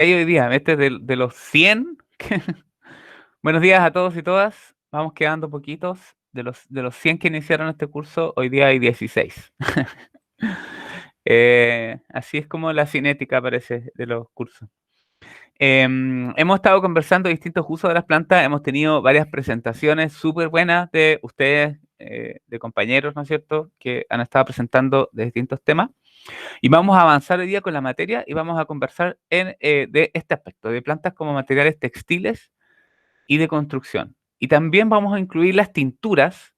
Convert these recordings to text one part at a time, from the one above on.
hay hoy día? Este es de los 100. Buenos días a todos y todas. Vamos quedando poquitos. De los 100 que iniciaron este curso, hoy día hay 16. Así es como la cinética parece de los cursos. Hemos estado conversando de distintos usos de las plantas. Hemos tenido varias presentaciones súper buenas de ustedes, de compañeros, ¿no es cierto?, que han estado presentando de distintos temas. Y vamos a avanzar hoy día con la materia y vamos a conversar de este aspecto, de plantas como materiales textiles y de construcción. Y también vamos a incluir las tinturas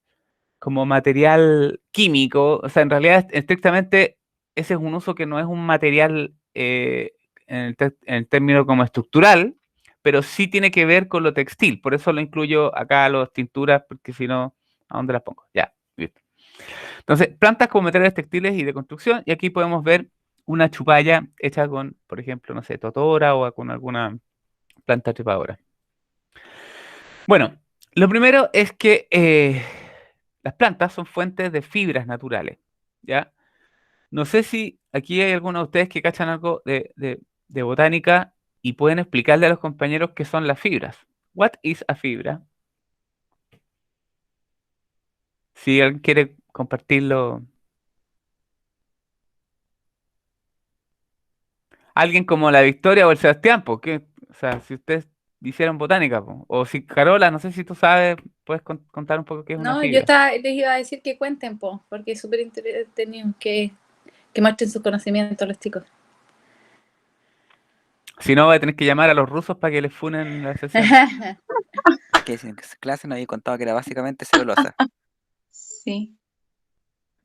como material químico. O sea, en realidad, estrictamente, ese es un uso que no es un material en el término como estructural, pero sí tiene que ver con lo textil. Por eso lo incluyo acá, las tinturas, porque si no, ¿a dónde las pongo? Ya, listo. Entonces, plantas como materiales textiles y de construcción, y aquí podemos ver una chupalla hecha con, por ejemplo, no sé, totora o con alguna planta trepadora. Bueno, lo primero es que las plantas son fuentes de fibras naturales, ¿ya? No sé si aquí hay algunos de ustedes que cachan algo de botánica y pueden explicarle a los compañeros qué son las fibras. What is a fibra? Si alguien quiere compartirlo. Alguien como la Victoria o el Sebastián, porque, o sea, si ustedes hicieron botánica, po, o si Carola, no sé si tú sabes, puedes contar un poco qué es una No, fibra. les iba a decir que cuenten, po, porque es súper entretenido que muestren sus conocimientos los chicos. Si no, voy a tener que llamar a los rusos para que les funen la sesión. Que en clase nos había contado que era básicamente celulosa. Sí.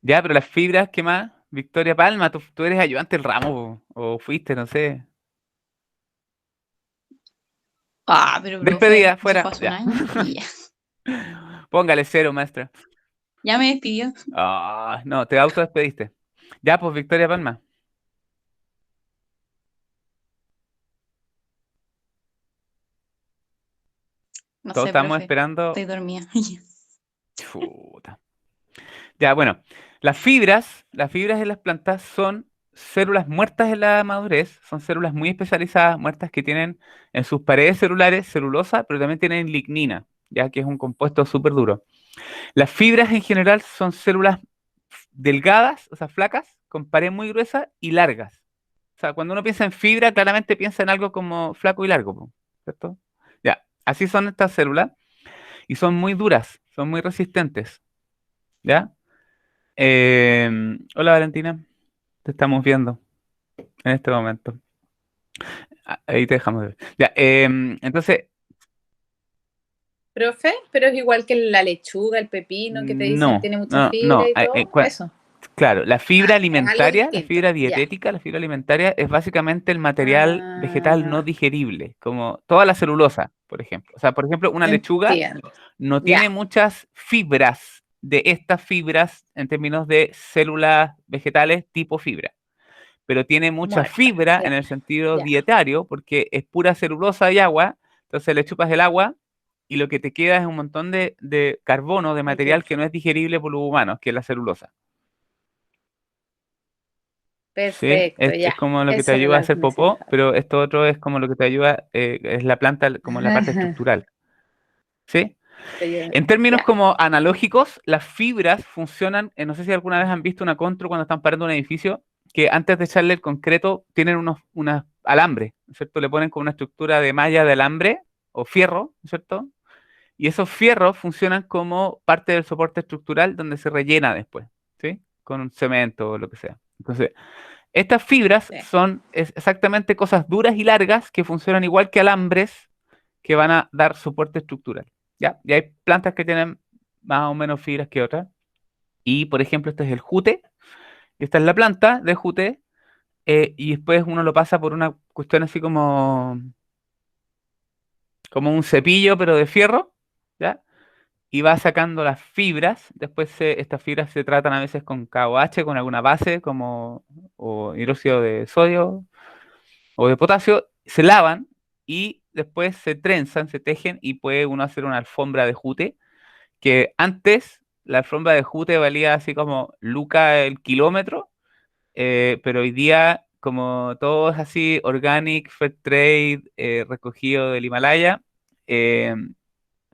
Ya, pero las fibras, ¿qué más? Victoria Palma, tú eres ayudante del ramo, o fuiste, no sé. Ah, pero profe, Despedida, eso fuera, fue hace un ya. año y ya. Póngale 0, maestra. Ya me despidió. Ah, no, te autodespediste. Ya, pues, Victoria Palma. No Todos sé, estamos profe, esperando. estoy dormida. Chuta. Ya, bueno, las fibras en las plantas son células muertas en la madurez, son células muy especializadas, muertas que tienen en sus paredes celulares celulosa, pero también tienen lignina, ya que es un compuesto súper duro. Las fibras en general son células delgadas, o sea, flacas, con pared muy gruesa y largas. O sea, cuando uno piensa en fibra, claramente piensa en algo como flaco y largo, po, ¿cierto? Ya, así son estas células y son muy duras, son muy resistentes, ¿ya? Hola Valentina, te estamos viendo en este momento. Ahí te dejamos ver. Ya, entonces, Profe, pero es igual que la lechuga, el pepino, que te dicen no, tiene mucha no, fibra no. y todo, eso. Claro, la fibra Es algo alimentaria, la distinto, fibra ya. dietética, la fibra alimentaria es básicamente el material vegetal no Ah, digerible, como toda la celulosa, por ejemplo. O sea, por ejemplo, una lechuga entiendo. no Ya, tiene muchas fibras de estas fibras en términos de células vegetales tipo fibra, pero tiene mucha muerta, fibra en ya, el sentido ya. dietario porque es pura celulosa y agua, entonces le chupas el agua y lo que te queda es un montón de carbono, de Ok, material que no es digerible por los humanos, que es la celulosa. Sí, perfecto, es ya. como lo que te Eso era ayuda a lo que hacer popó, necesitaba. pero esto otro es como lo que te ayuda, es la planta como la parte estructural. ¿Sí? En términos Ya, como analógicos, las fibras funcionan, no sé si alguna vez han visto una contro cuando están parando un edificio, que antes de echarle el concreto tienen unas alambres, ¿no es cierto? Le ponen como una estructura de malla de alambre o fierro, ¿no es cierto? Y esos fierros funcionan como parte del soporte estructural donde se rellena después, ¿sí? Con un cemento o lo que sea. Entonces, estas fibras sí. son exactamente cosas duras y largas que funcionan igual que alambres que van a dar soporte estructural. ¿Ya? Y hay plantas que tienen más o menos fibras que otras. Y, por ejemplo, este es el jute. Esta es la planta de jute. Y después uno lo pasa por una cuestión así como un cepillo, pero de fierro. ¿Ya? Y va sacando las fibras. Después estas fibras se tratan a veces con KOH, con alguna base, como o hidróxido de sodio o de potasio, se lavan y después se trenzan, se tejen y puede uno hacer una alfombra de jute, que antes la alfombra de jute valía así como luca el kilómetro, pero hoy día como todo es así, organic, fair trade, recogido del Himalaya, eh,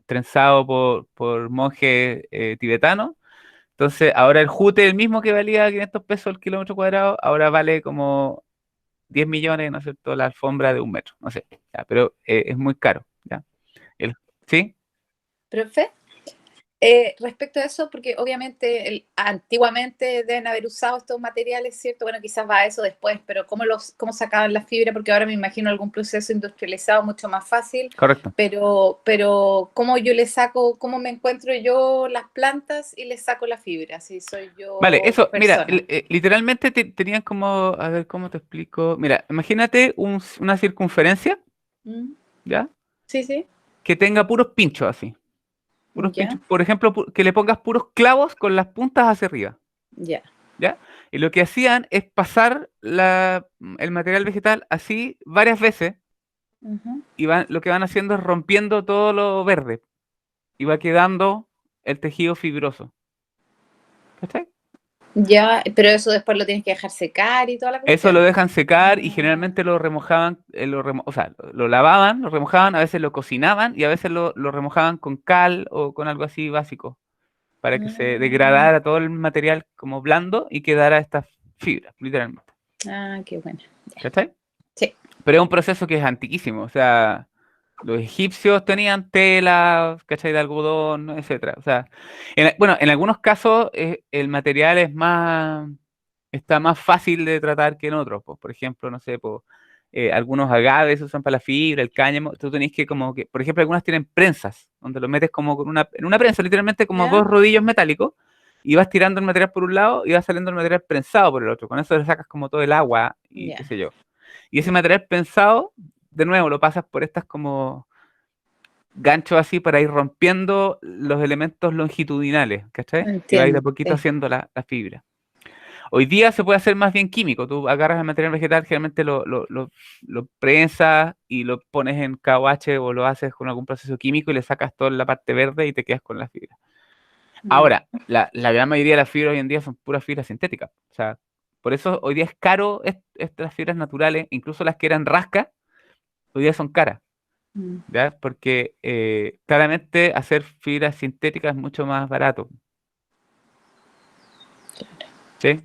trenzado por monjes tibetanos. Entonces, ahora el jute, el mismo que valía 500 pesos el kilómetro cuadrado, ahora vale como 10 millones, ¿no es cierto? La alfombra de 1 metro, no sé, ya, pero es muy caro, ¿ya? El- ¿Sí? Profe, respecto a eso, porque obviamente antiguamente deben haber usado estos materiales, ¿cierto? Bueno, quizás va a eso después, pero ¿cómo sacaban la fibra? Porque ahora me imagino algún proceso industrializado mucho más fácil, Correcto. pero ¿cómo yo le saco, cómo me encuentro yo las plantas y le saco la fibra, si soy Vale, yo eso, mira, persona? literalmente tenían como, a ver, ¿cómo te explico? Mira, imagínate una circunferencia, ¿Mm? ¿ya? Sí, sí, Que tenga puros pinchos así. Puros ya, pinchos. Por ejemplo, que le pongas puros clavos con las puntas hacia arriba, ya. ¿ya? Y lo que hacían es pasar el material vegetal así varias veces Ujú. y lo que van haciendo es rompiendo todo lo verde y va quedando el tejido fibroso. ¿Cachai? Ya, pero eso después lo tienes que dejar secar y toda la Eso lo cuestión. dejan secar y Ah, generalmente lo remojaban, o sea, lo lavaban, lo remojaban, a veces lo cocinaban y a veces lo remojaban con cal o con algo así básico para que se mm, degradara todo el material como blando y quedara estas fibras, literalmente. qué bueno. ¿Cachai? Sí. Pero es un proceso que es antiquísimo, o sea, los egipcios tenían tela, ¿cachai? De algodón, etcétera. O sea, bueno, en algunos casos el material está más fácil de tratar que en otros. Pues, por ejemplo, no sé, pues, algunos agaves se usan para la fibra, el cáñamo. Tú tenés que como que, por ejemplo, algunas tienen prensas, donde lo metes como en una prensa, literalmente como ¿Ya? dos rodillos metálicos, y vas tirando el material por un lado y va saliendo el material prensado por el otro. Con eso le sacas como todo el agua y qué Ya. sé yo. Y ese material prensado, de nuevo, lo pasas por estas como ganchos así para ir rompiendo los elementos longitudinales, ¿cachai? Y va a ir de a Entiendo. poquito Sí. haciendo la fibra. Hoy día se puede hacer más bien químico. Tú agarras el material vegetal, generalmente lo prensas y lo pones en KOH o lo haces con algún proceso químico y le sacas toda la parte verde y te quedas con la fibra. Mm, Ahora, la gran mayoría de las fibras hoy en día son puras fibras sintéticas. O sea, por eso hoy día es caro estas fibras naturales, incluso las que eran rascas, hoy día son caras. mm. ¿Ya? Porque claramente hacer fibras sintéticas es mucho más barato, ¿sí?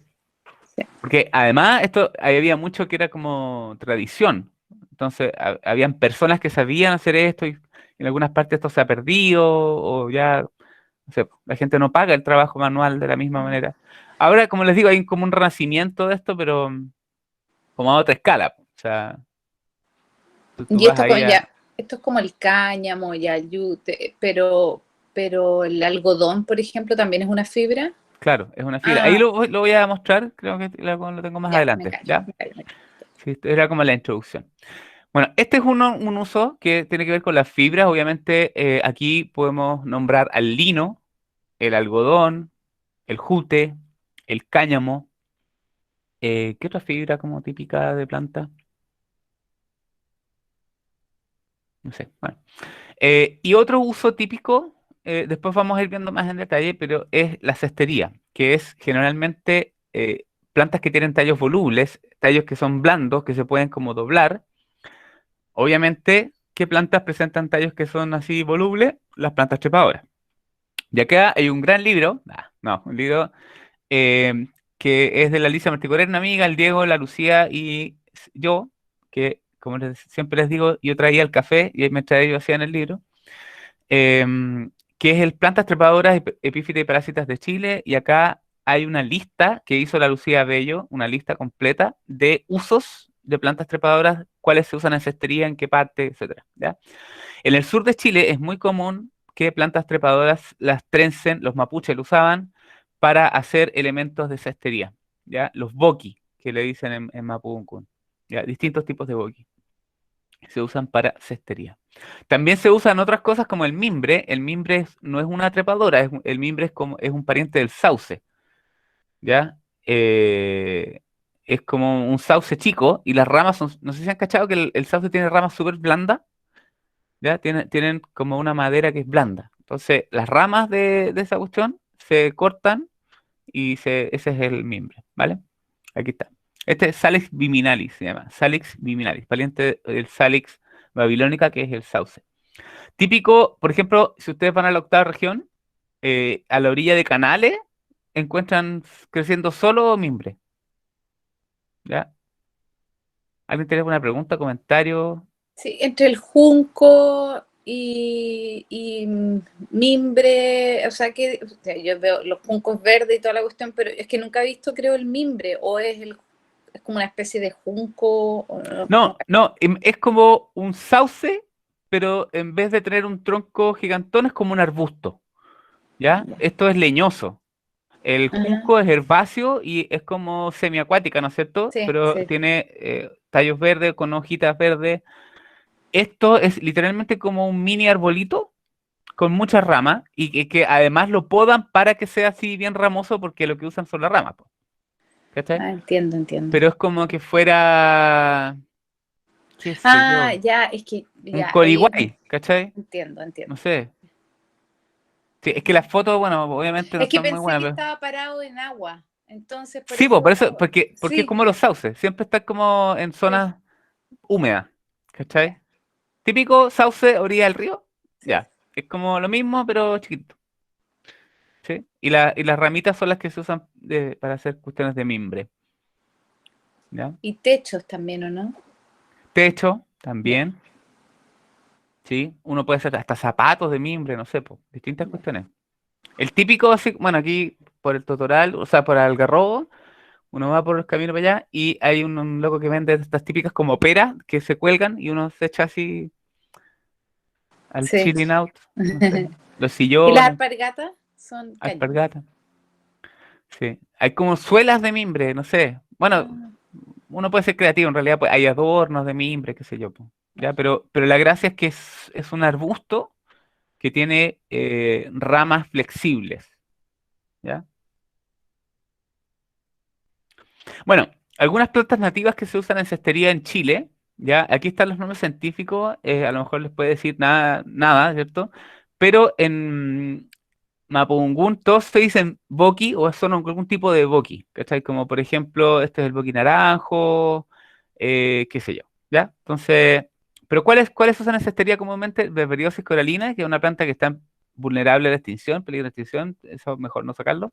Sí. Porque además esto ahí había mucho que era como tradición. Entonces, habían personas que sabían hacer esto y en algunas partes esto se ha perdido o ya, no sé, la gente no paga el trabajo manual de la misma manera. Ahora, como les digo, hay como un renacimiento de esto, pero como a otra escala. O sea, tú Y vas esto, ahí a... esto es como el cáñamo, ya el yute, pero el algodón, por ejemplo, también es una fibra. Claro, es una fibra. Ahí Ah, lo voy a mostrar, creo que lo tengo más ya, me adelante, callo, ¿ya? me callo, me callo. Sí, esto era como la introducción. Bueno, este es un uso que tiene que ver con las fibras. Obviamente, aquí podemos nombrar al lino, el algodón, el jute, el cáñamo. ¿Qué otra fibra como típica de planta? No sé. Bueno. Y otro uso típico, después vamos a ir viendo más en detalle, pero es la cestería, que es generalmente plantas que tienen tallos volubles, tallos que son blandos, que se pueden como doblar. Obviamente, ¿qué plantas presentan tallos que son así volubles? Las plantas trepadoras. Y acá hay un gran libro, no, un libro eh, que es de la Alicia Marticorena, una amiga, el Diego, la Lucía y yo, que como siempre les digo, yo traía el café y mientras ellos hacían el libro, que es el Plantas Trepadoras, Epífitas y Parásitas de Chile, y acá hay una lista que hizo la Lucía Bello, una lista completa de usos de plantas trepadoras, cuáles se usan en cestería, en qué parte, etcétera, ¿ya? En el sur de Chile es muy común que plantas trepadoras las trencen, los mapuches lo usaban para hacer elementos de cestería, ¿ya? Los boqui, que le dicen en Mapudungun, ¿ya? Distintos tipos de boqui se usan para cestería. También se usan otras cosas como el mimbre. El mimbre no es una trepadora, el mimbre es un pariente del sauce, ¿ya? Es como un sauce chico y las ramas son, no sé si han cachado que el sauce tiene ramas súper blandas, ¿ya? Tienen como una madera que es blanda. Entonces, las ramas de esa cuestión se cortan y ese es el mimbre, ¿vale? Aquí está. Este es Salix viminalis, se llama. Salix viminalis, pariente del Salix babilónica, que es el sauce. Típico, por ejemplo, si ustedes van a la octava región, a la orilla de canales, encuentran creciendo solo mimbre. ¿Ya? ¿Alguien tiene alguna pregunta, comentario? Sí, entre el junco y mimbre, o sea que o sea, yo veo los juncos verdes y toda la cuestión, pero es que nunca he visto, creo, el mimbre, o es como una especie de junco, o no, No, no, es como un sauce, pero en vez de tener un tronco gigantón, es como un arbusto. ¿Ya? ya. Esto es leñoso. El Ajá, junco es herbáceo y es como semiacuática, ¿no es cierto? sí, Pero sí. tiene tallos verdes con hojitas verdes. Esto es literalmente como un mini arbolito con muchas ramas y que además lo podan para que sea así bien ramoso porque lo que usan son las ramas, po, ¿cachai? Ah, entiendo, entiendo. Pero es como que fuera, qué sé Ah, yo, ya, es que un ya, ahí coriguay, ¿cachai? entiendo, No entiendo. sé. Sí, es que las fotos, bueno, obviamente no Es que son muy pensé buenas, que pero... estaba parado en agua, entonces por Sí, po, por eso, eso, porque es sí, como los sauces, siempre están como en sí, zonas húmedas, ya, ¿cachai? Típico sauce orilla del río, sí. ya, es como lo mismo, pero chiquito, ¿sí? Y las ramitas son las que se usan para hacer cuestiones de mimbre, ¿ya? Y techos también, ¿o no? Techo, Ya, también, ¿sí? Uno puede hacer hasta zapatos de mimbre, no sé, po, distintas ya. cuestiones. El típico, así, bueno, aquí por el Totoral, o sea, por Algarrobo, uno va por el camino para allá y hay un loco que vende estas típicas como peras que se cuelgan y uno se echa así al Sí. chilling out, no sé, los ¿Y las sillones, alpargatas? Son cañas. alpargatas, sí. Hay como suelas de mimbre, no sé. Bueno, Ah, uno puede ser creativo, en realidad pues, hay adornos de mimbre, qué sé yo, po, ¿ya? Pero la gracia es que es un arbusto que tiene ramas flexibles, ¿ya? Bueno, algunas plantas nativas que se usan en cestería en Chile, ¿ya? Aquí están los nombres científicos, a lo mejor les puede decir nada, nada, ¿cierto? Pero en Mapudungún todos se dicen boqui o son algún tipo de boqui, ¿cachai? Como por ejemplo, este es el boqui naranjo, qué sé yo, ¿ya? Entonces, pero ¿cuáles se usan en cestería comúnmente? Berberiosis coralina, que es una planta que está vulnerable a la extinción, peligro de extinción, eso mejor no sacarlo.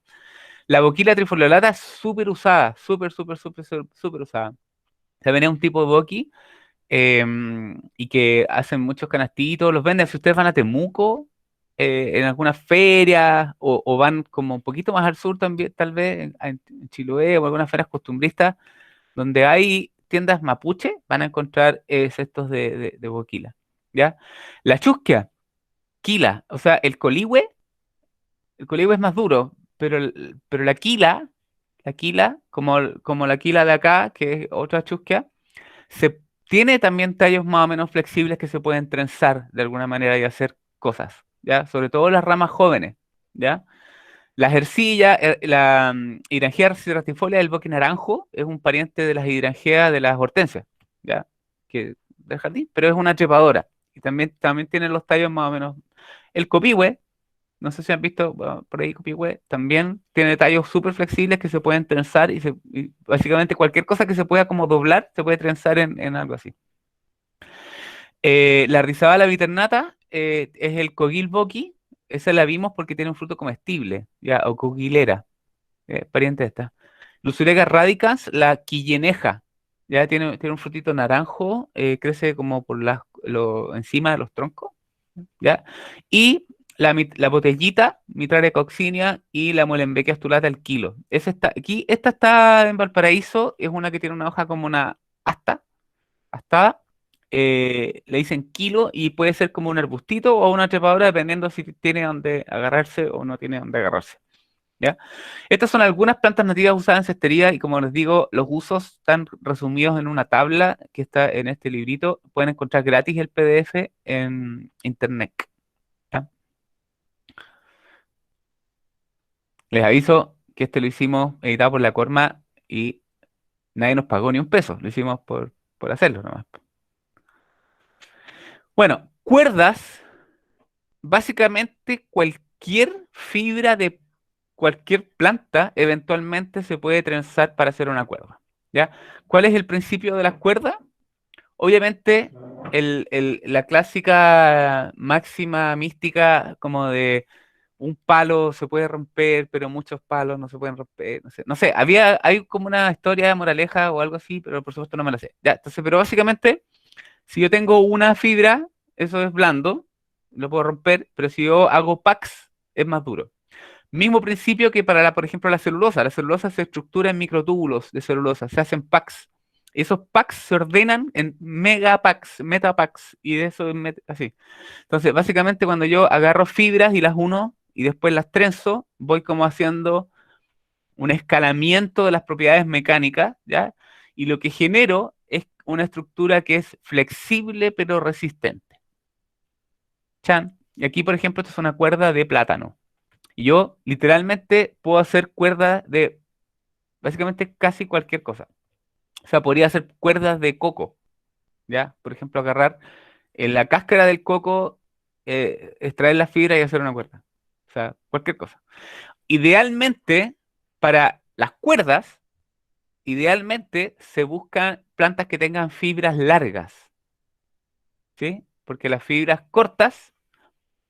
La boquila trifoliolata es súper usada, súper usada. También es un tipo de boqui y que hacen muchos canastitos, los venden. Si ustedes van a Temuco, en algunas ferias, o van como un poquito más al sur también, tal vez, en Chiloé o algunas ferias costumbristas, donde hay tiendas mapuche, van a encontrar cestos de boquila, ¿ya? La chusquia, quila, o sea, el coligüe es más duro, pero la quila, como la quila de acá, que es otra chusquia, se tiene también tallos más o menos flexibles que se pueden trenzar de alguna manera y hacer cosas, ¿ya? Sobre todo las ramas jóvenes, ¿ya? La jercilla, hidrangea ceratifolia del bosque naranjo es un pariente de las hidrangeas de las hortensias, ¿ya? Que, del jardín, pero es una trepadora. Y también tiene los tallos más o menos. El copihue, no sé si han visto bueno, por ahí copihue, también tiene tallos súper flexibles que se pueden trenzar y básicamente cualquier cosa que se pueda como doblar se puede trenzar en algo así. La rizabala viternata es el cogil boqui, esa la vimos porque tiene un fruto comestible, ya, o cogilera, pariente de esta. Luzureca radicans, la quilleneja, ya tiene un frutito naranjo, crece como por encima de los troncos, ¿ya? Y la botellita, Mitraria coccinea y la Molenbequia astulata al kilo. Esta está en Valparaíso, es una que tiene una hoja como una astada, le dicen kilo y puede ser como un arbustito o una trepadora dependiendo si tiene donde agarrarse o no tiene donde agarrarse, ¿ya? Estas son algunas plantas nativas usadas en cestería y como les digo, los usos están resumidos en una tabla que está en este librito. Pueden encontrar gratis el PDF en internet, ¿ya? Les aviso que este lo hicimos editado por la Corma y nadie nos pagó ni un peso, lo hicimos por hacerlo nomás. Bueno, cuerdas. Básicamente, cualquier fibra de cualquier planta eventualmente se puede trenzar para hacer una cuerda. ¿ya? ¿Cuál es el principio de las cuerdas? Obviamente, la clásica máxima mística como de un palo se puede romper, pero muchos palos no se pueden romper, no sé, hay como una historia moraleja o algo así, pero por supuesto no me la sé. Ya, entonces, pero básicamente, si yo tengo una fibra, eso es blando, lo puedo romper, pero si yo hago packs, es más duro. Mismo principio que para, por ejemplo, la celulosa. La celulosa se estructura en microtúbulos de celulosa, se hacen packs. Esos packs se ordenan en megapacks, metapacks, y de eso es así. Entonces, básicamente, cuando yo agarro fibras y las uno y después las trenzo, voy como haciendo un escalamiento de las propiedades mecánicas, ¿ya? Y lo que genero es una estructura que es flexible pero resistente. Chan. Y aquí, por ejemplo, esto es una cuerda de plátano. Y yo literalmente puedo hacer cuerdas de básicamente casi cualquier cosa. O sea, podría hacer cuerdas de coco, ¿ya? Por ejemplo, agarrar en la cáscara del coco, extraer la fibra y hacer una cuerda. O sea, cualquier cosa. Idealmente, para las cuerdas, idealmente se buscan plantas que tengan fibras largas, ¿sí? Porque las fibras cortas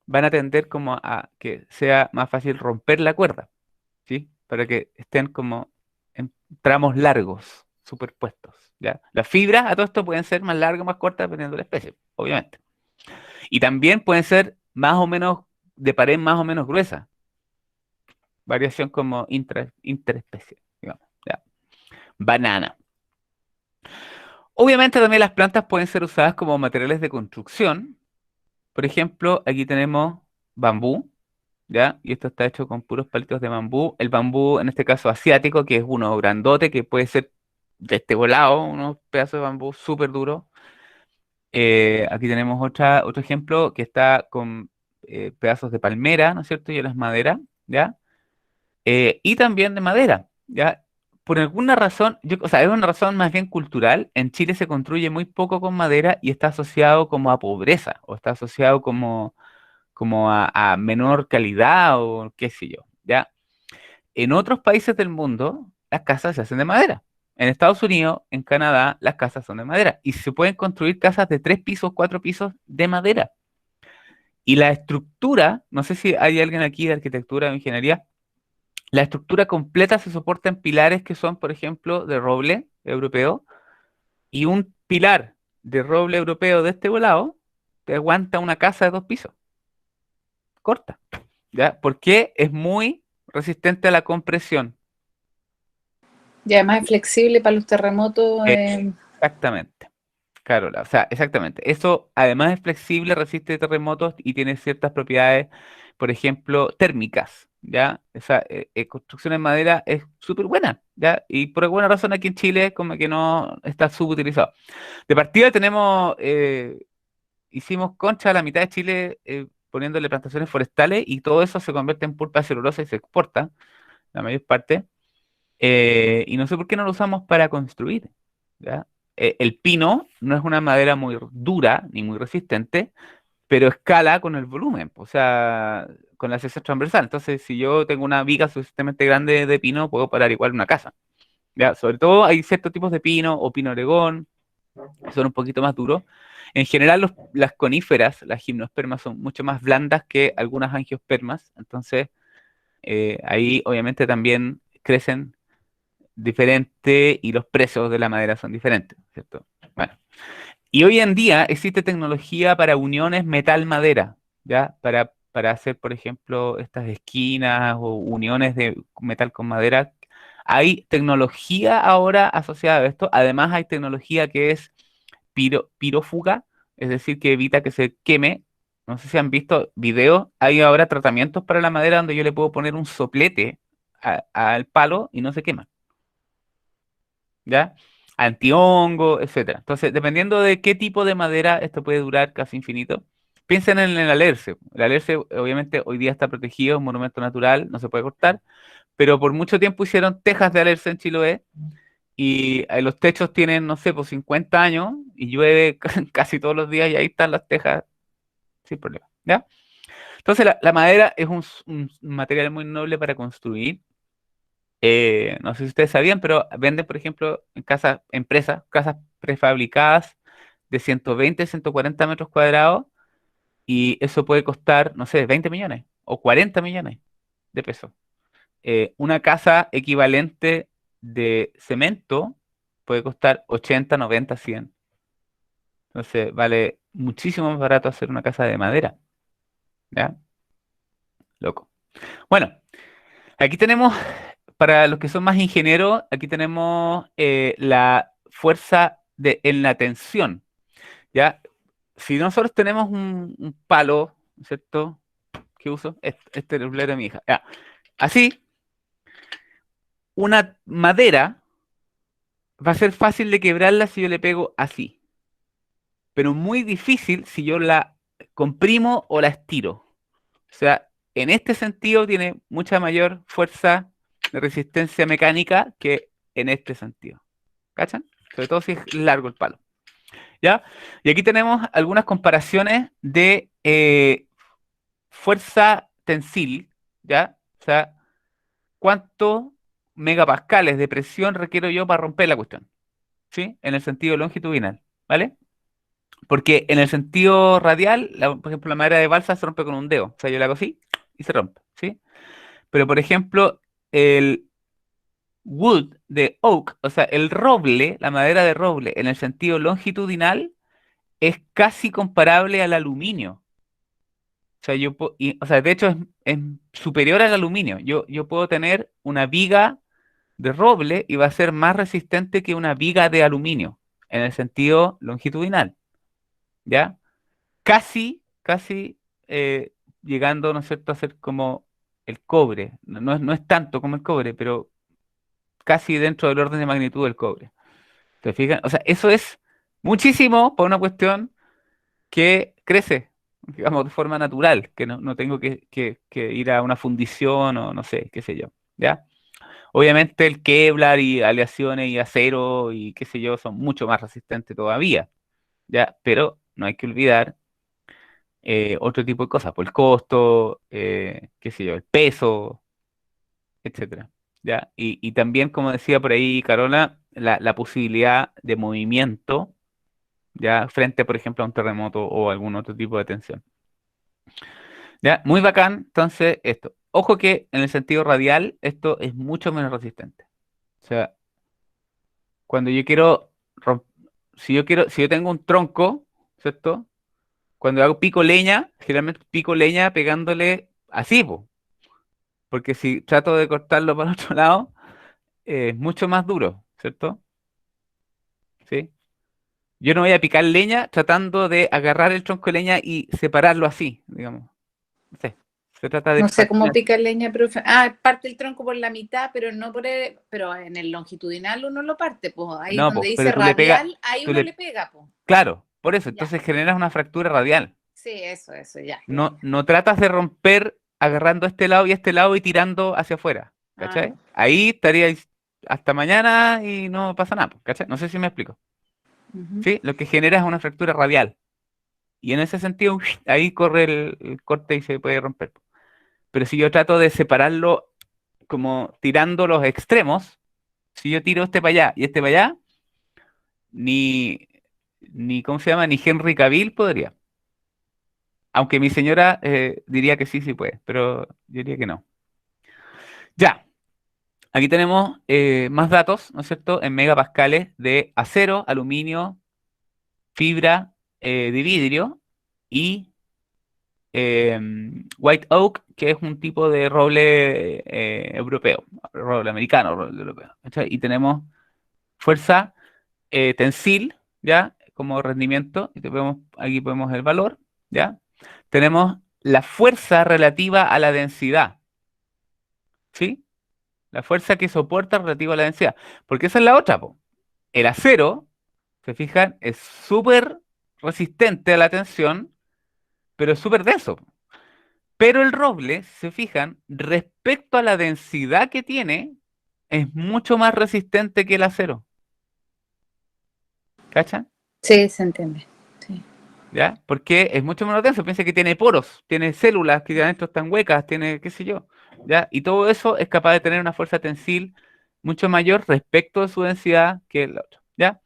van a tender como a que sea más fácil romper la cuerda. ¿Sí? Para que estén como en tramos largos, superpuestos, ¿ya? Las fibras a todo esto pueden ser más largas o más cortas dependiendo de la especie, obviamente. Y también pueden ser más o menos de pared más o menos gruesa, variación como interespecie, digamos, ¿ya? Banana. Obviamente también las plantas pueden ser usadas como materiales de construcción. Por ejemplo, aquí tenemos bambú, ¿ya? Y esto está hecho con puros palitos de bambú. El bambú, en este caso asiático, que es uno grandote, que puede ser de este volado, unos pedazos de bambú súper duros. Aquí tenemos otro ejemplo que está con pedazos de palmera, ¿no es cierto? Y las madera, ¿ya? Y también de madera, ¿ya? Por alguna razón, o sea, es una razón más bien cultural. En Chile se construye muy poco con madera y está asociado como a pobreza, o está asociado como a menor calidad o qué sé yo, ¿ya? En otros países del mundo, las casas se hacen de madera. En Estados Unidos, en Canadá, las casas son de madera. Y se pueden construir casas de 3 pisos, 4 pisos de madera. Y la estructura, no sé si hay alguien aquí de arquitectura o ingeniería, la estructura completa se soporta en pilares que son, por ejemplo, de roble europeo. Y un pilar de roble europeo de este volado te aguanta una casa de 2 pisos, corta. ¿Ya? Porque es muy resistente a la compresión. Y además es flexible para los terremotos. Exactamente, Carola. O sea, exactamente. Eso además es flexible, resiste terremotos y tiene ciertas propiedades, por ejemplo, térmicas. ¿Ya? Esa construcción en madera es súper buena, ¿ya? Y por alguna razón aquí en Chile como que no está subutilizado. De partida hicimos concha a la mitad de Chile poniéndole plantaciones forestales y todo eso se convierte en pulpa de celulosa y se exporta, la mayor parte. Y no sé por qué no lo usamos para construir, ¿ya? El pino no es una madera muy dura ni muy resistente, pero escala con el volumen, o sea, con la sección transversal. Entonces, si yo tengo una viga suficientemente grande de pino, puedo parar igual una casa, ¿ya? Sobre todo hay ciertos tipos de pino o pino oregón, que son un poquito más duros. En general, las coníferas, las gimnospermas, son mucho más blandas que algunas angiospermas, entonces ahí obviamente también crecen diferente y los precios de la madera son diferentes, ¿cierto? Bueno, y hoy en día existe tecnología para uniones metal-madera, ¿ya? Para hacer, por ejemplo, estas esquinas o uniones de metal con madera. Hay tecnología ahora asociada a esto. Además, hay tecnología que es pirófuga, es decir, que evita que se queme. No sé si han visto videos. Hay ahora tratamientos para la madera donde yo le puedo poner un soplete al palo y no se quema. ¿Ya? Antihongo, etcétera. Entonces, dependiendo de qué tipo de madera, esto puede durar casi infinito. Piensen en el alerce. El alerce, obviamente, hoy día está protegido, es un monumento natural, no se puede cortar, pero por mucho tiempo hicieron tejas de alerce en Chiloé y los techos tienen, no sé, por 50 años y llueve casi todos los días y ahí están las tejas sin problema, ¿ya? Entonces, la madera es un material muy noble para construir No sé si ustedes sabían, pero venden, por ejemplo, en empresas, casas prefabricadas de 120, 140 metros cuadrados, y eso puede costar, no sé, 20 millones o 40 millones de pesos. Una casa equivalente de cemento puede costar 80, 90, 100. Entonces vale muchísimo más barato hacer una casa de madera. ¿Ya? Loco. Bueno, aquí tenemos, para los que son más ingenieros, aquí tenemos la fuerza en la tensión. ¿Ya? Si nosotros tenemos un palo, ¿cierto? ¿Qué uso? Este es el tablero de mi hija. Ya. Así, una madera va a ser fácil de quebrarla si yo le pego así, pero muy difícil si yo la comprimo o la estiro. O sea, en este sentido tiene mucha mayor fuerza de resistencia mecánica que en este sentido. ¿Cachan? Sobre todo si es largo el palo. ¿Ya? Y aquí tenemos algunas comparaciones de fuerza tensil, ¿ya? O sea, ¿cuántos megapascales de presión requiero yo para romper la cuestión? ¿Sí? En el sentido longitudinal, ¿vale? Porque en el sentido radial, por ejemplo, la madera de balsa se rompe con un dedo. O sea, yo la hago así y se rompe, ¿sí? Pero, por ejemplo, el wood de oak, o sea, el roble, la madera de roble, en el sentido longitudinal, es casi comparable al aluminio. O sea, o sea, de hecho es superior al aluminio. Yo puedo tener una viga de roble y va a ser más resistente que una viga de aluminio, en el sentido longitudinal, ¿ya? Casi llegando, ¿no es cierto?, a ser como el cobre. No es tanto como el cobre, pero casi dentro del orden de magnitud del cobre. ¿Te fijas? O sea, eso es muchísimo por una cuestión que crece, digamos, de forma natural, que no tengo que ir a una fundición o no sé, qué sé yo, ¿ya? Obviamente el Kevlar y aleaciones y acero y qué sé yo son mucho más resistentes todavía, ¿ya? Pero no hay que olvidar otro tipo de cosas, por el costo, qué sé yo, el peso, etcétera. ¿Ya? Y también, como decía por ahí Carola, la posibilidad de movimiento, ya frente, por ejemplo, a un terremoto o algún otro tipo de tensión. ¿Ya? Muy bacán, entonces, esto. Ojo que en el sentido radial, esto es mucho menos resistente. O sea, cuando yo quiero, si yo tengo un tronco, ¿cierto? Cuando hago pico leña, generalmente pico leña pegándole así, po, porque si trato de cortarlo para otro lado, es mucho más duro, ¿cierto? ¿Sí? Yo no voy a picar leña tratando de agarrar el tronco de leña y separarlo así, digamos. No sé. Se trata de No sé cómo partir. pica leña, pero parte el tronco por la mitad, pero no por pero en el longitudinal uno lo parte, pues ahí No, donde pues, dice pero tú le pegas, radial, ahí tú uno le, le pega, pues. claro, por eso, Ya. entonces generas una fractura radial. Sí, eso, ya. No tratas de romper agarrando este lado y tirando hacia afuera, Ah, ¿cachai? Ahí estaríais hasta mañana y no pasa nada, pues, ¿cachai? No sé si me explico. ujú. ¿Sí? Lo que genera es una fractura radial. Y en ese sentido, ahí corre el corte y se puede romper. Pero si yo trato de separarlo como tirando los extremos, si yo tiro este para allá y este para allá, ni, ¿cómo se llama? Ni Henry Cavill podría. Aunque mi señora diría que sí, sí puede, pero yo diría que no. Ya, aquí tenemos más datos, ¿no es cierto? En megapascales de acero, aluminio, fibra de vidrio y white oak, que es un tipo de roble europeo, roble americano, roble europeo. ¿Cachai? Y tenemos fuerza tensil, ¿ya? Como rendimiento, y aquí podemos el valor, ¿ya? Tenemos la fuerza relativa a la densidad, ¿sí? La fuerza que soporta relativa a la densidad. Porque esa es la otra, po. El acero, se fijan, es súper resistente a la tensión, pero es súper denso. Pero el roble, si se fijan, respecto a la densidad que tiene, es mucho más resistente que el acero. ¿Cachan? Sí, se entiende. Sí. ¿Ya? Porque es mucho menos denso. Piensa que tiene poros, tiene células que adentro están huecas, tiene, qué sé yo. ¿ya? Y todo eso es capaz de tener una fuerza tensil mucho mayor respecto de su densidad que el otro, ¿ya?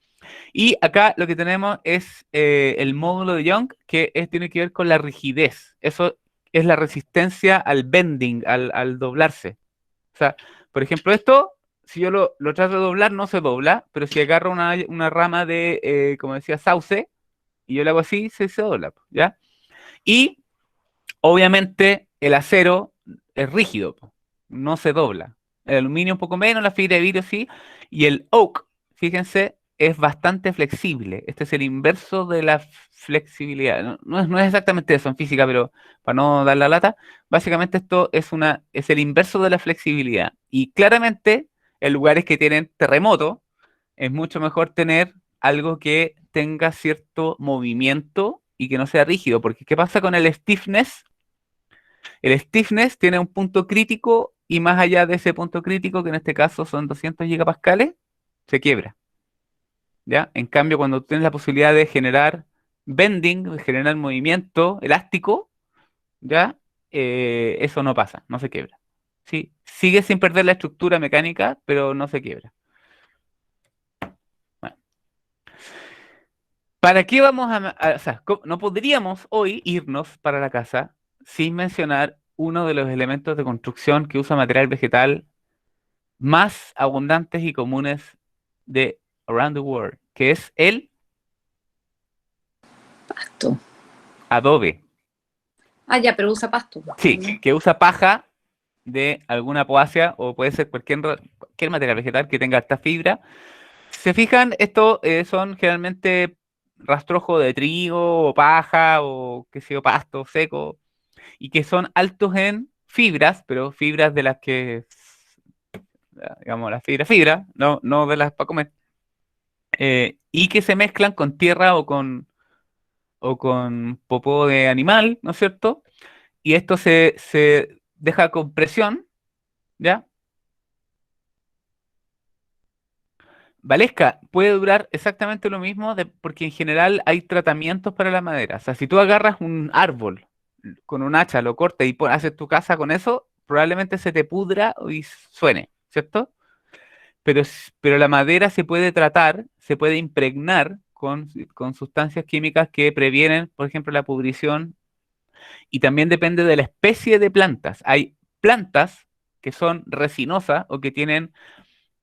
Y acá lo que tenemos es el módulo de Young, que tiene que ver con la rigidez. Eso es la resistencia al bending, al doblarse. O sea, por ejemplo, esto, si yo lo trato de doblar, no se dobla, pero si agarro una rama de, como decía, sauce, y yo le hago así, se dobla, ¿ya? Y obviamente el acero es rígido, po, no se dobla. El aluminio un poco menos, la fibra de vidrio sí, y el oak, fíjense, es bastante flexible. Este es el inverso de la flexibilidad. No es exactamente eso en física, pero para no dar la lata, básicamente esto es el inverso de la flexibilidad. Y claramente, en lugares que tienen terremoto, es mucho mejor tener algo que tenga cierto movimiento y que no sea rígido, porque ¿qué pasa con el stiffness? El stiffness tiene un punto crítico y más allá de ese punto crítico, que en este caso son 200 gigapascales, se quiebra, ¿ya? En cambio, cuando tienes la posibilidad de generar bending, de generar movimiento elástico, ¿ya? Eso no pasa, no se quiebra. Sí, sigue sin perder la estructura mecánica, pero no se quiebra. Bueno, ¿para qué vamos o sea, no podríamos hoy irnos para la casa sin mencionar uno de los elementos de construcción que usa material vegetal más abundantes y comunes de around the world, que es el Pasto. adobe. Ah, ya, pero usa pasto, Sí, ¿no? que usa paja de alguna poácea o puede ser cualquier material vegetal que tenga esta fibra. Si se fijan, estos son generalmente rastrojo de trigo o paja o qué sé yo, pasto seco y que son altos en fibras, pero fibras de las que, digamos, las fibra, no de las para comer, y que se mezclan con tierra o con popó de animal, ¿no es cierto? Y esto se deja con presión, ¿ya? Valesca puede durar exactamente lo mismo porque en general hay tratamientos para la madera. O sea, si tú agarras un árbol con un hacha, lo cortas y haces tu casa con eso, probablemente se te pudra y suene, ¿cierto? Pero la madera se puede tratar, se puede impregnar con sustancias químicas que previenen, por ejemplo, la pudrición y también depende de la especie de plantas. Hay plantas que son resinosas o que tienen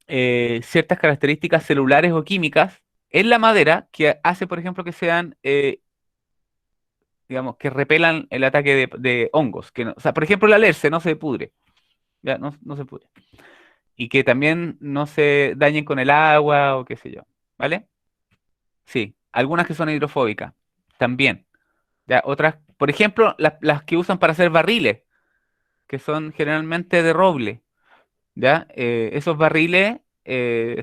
ciertas características celulares o químicas en la madera que hace, por ejemplo, que sean, digamos, que repelan el ataque de hongos. O sea, por ejemplo, la alerce no se pudre, ya, no se pudre. Y que también no se dañen con el agua o qué sé yo, ¿vale? Sí, algunas que son hidrofóbicas, también. Ya, otras, por ejemplo, las que usan para hacer barriles, que son generalmente de roble, ¿ya? Esos barriles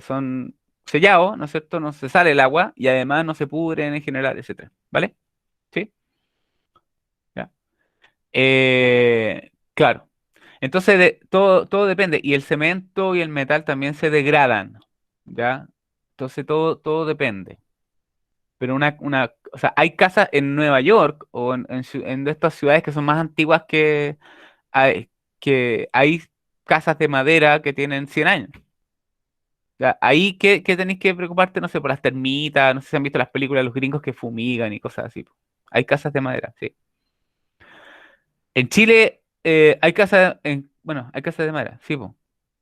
son sellados, ¿no es cierto? No se sale el agua y además no se pudren en general, etcétera, ¿vale? ¿Sí? ¿Ya? Claro. Entonces, todo depende. Y el cemento y el metal también se degradan, ¿ya? Entonces, todo depende. Pero o sea, hay casas en Nueva York o en de estas ciudades que son más antiguas que hay casas de madera que tienen 100 años. Ya, ahí que tenéis que preocuparte, no sé, por las termitas, no sé si han visto las películas de los gringos que fumigan y cosas así, po. Hay casas de madera, sí. En Chile hay casas, bueno, hay casas de madera, sí, po.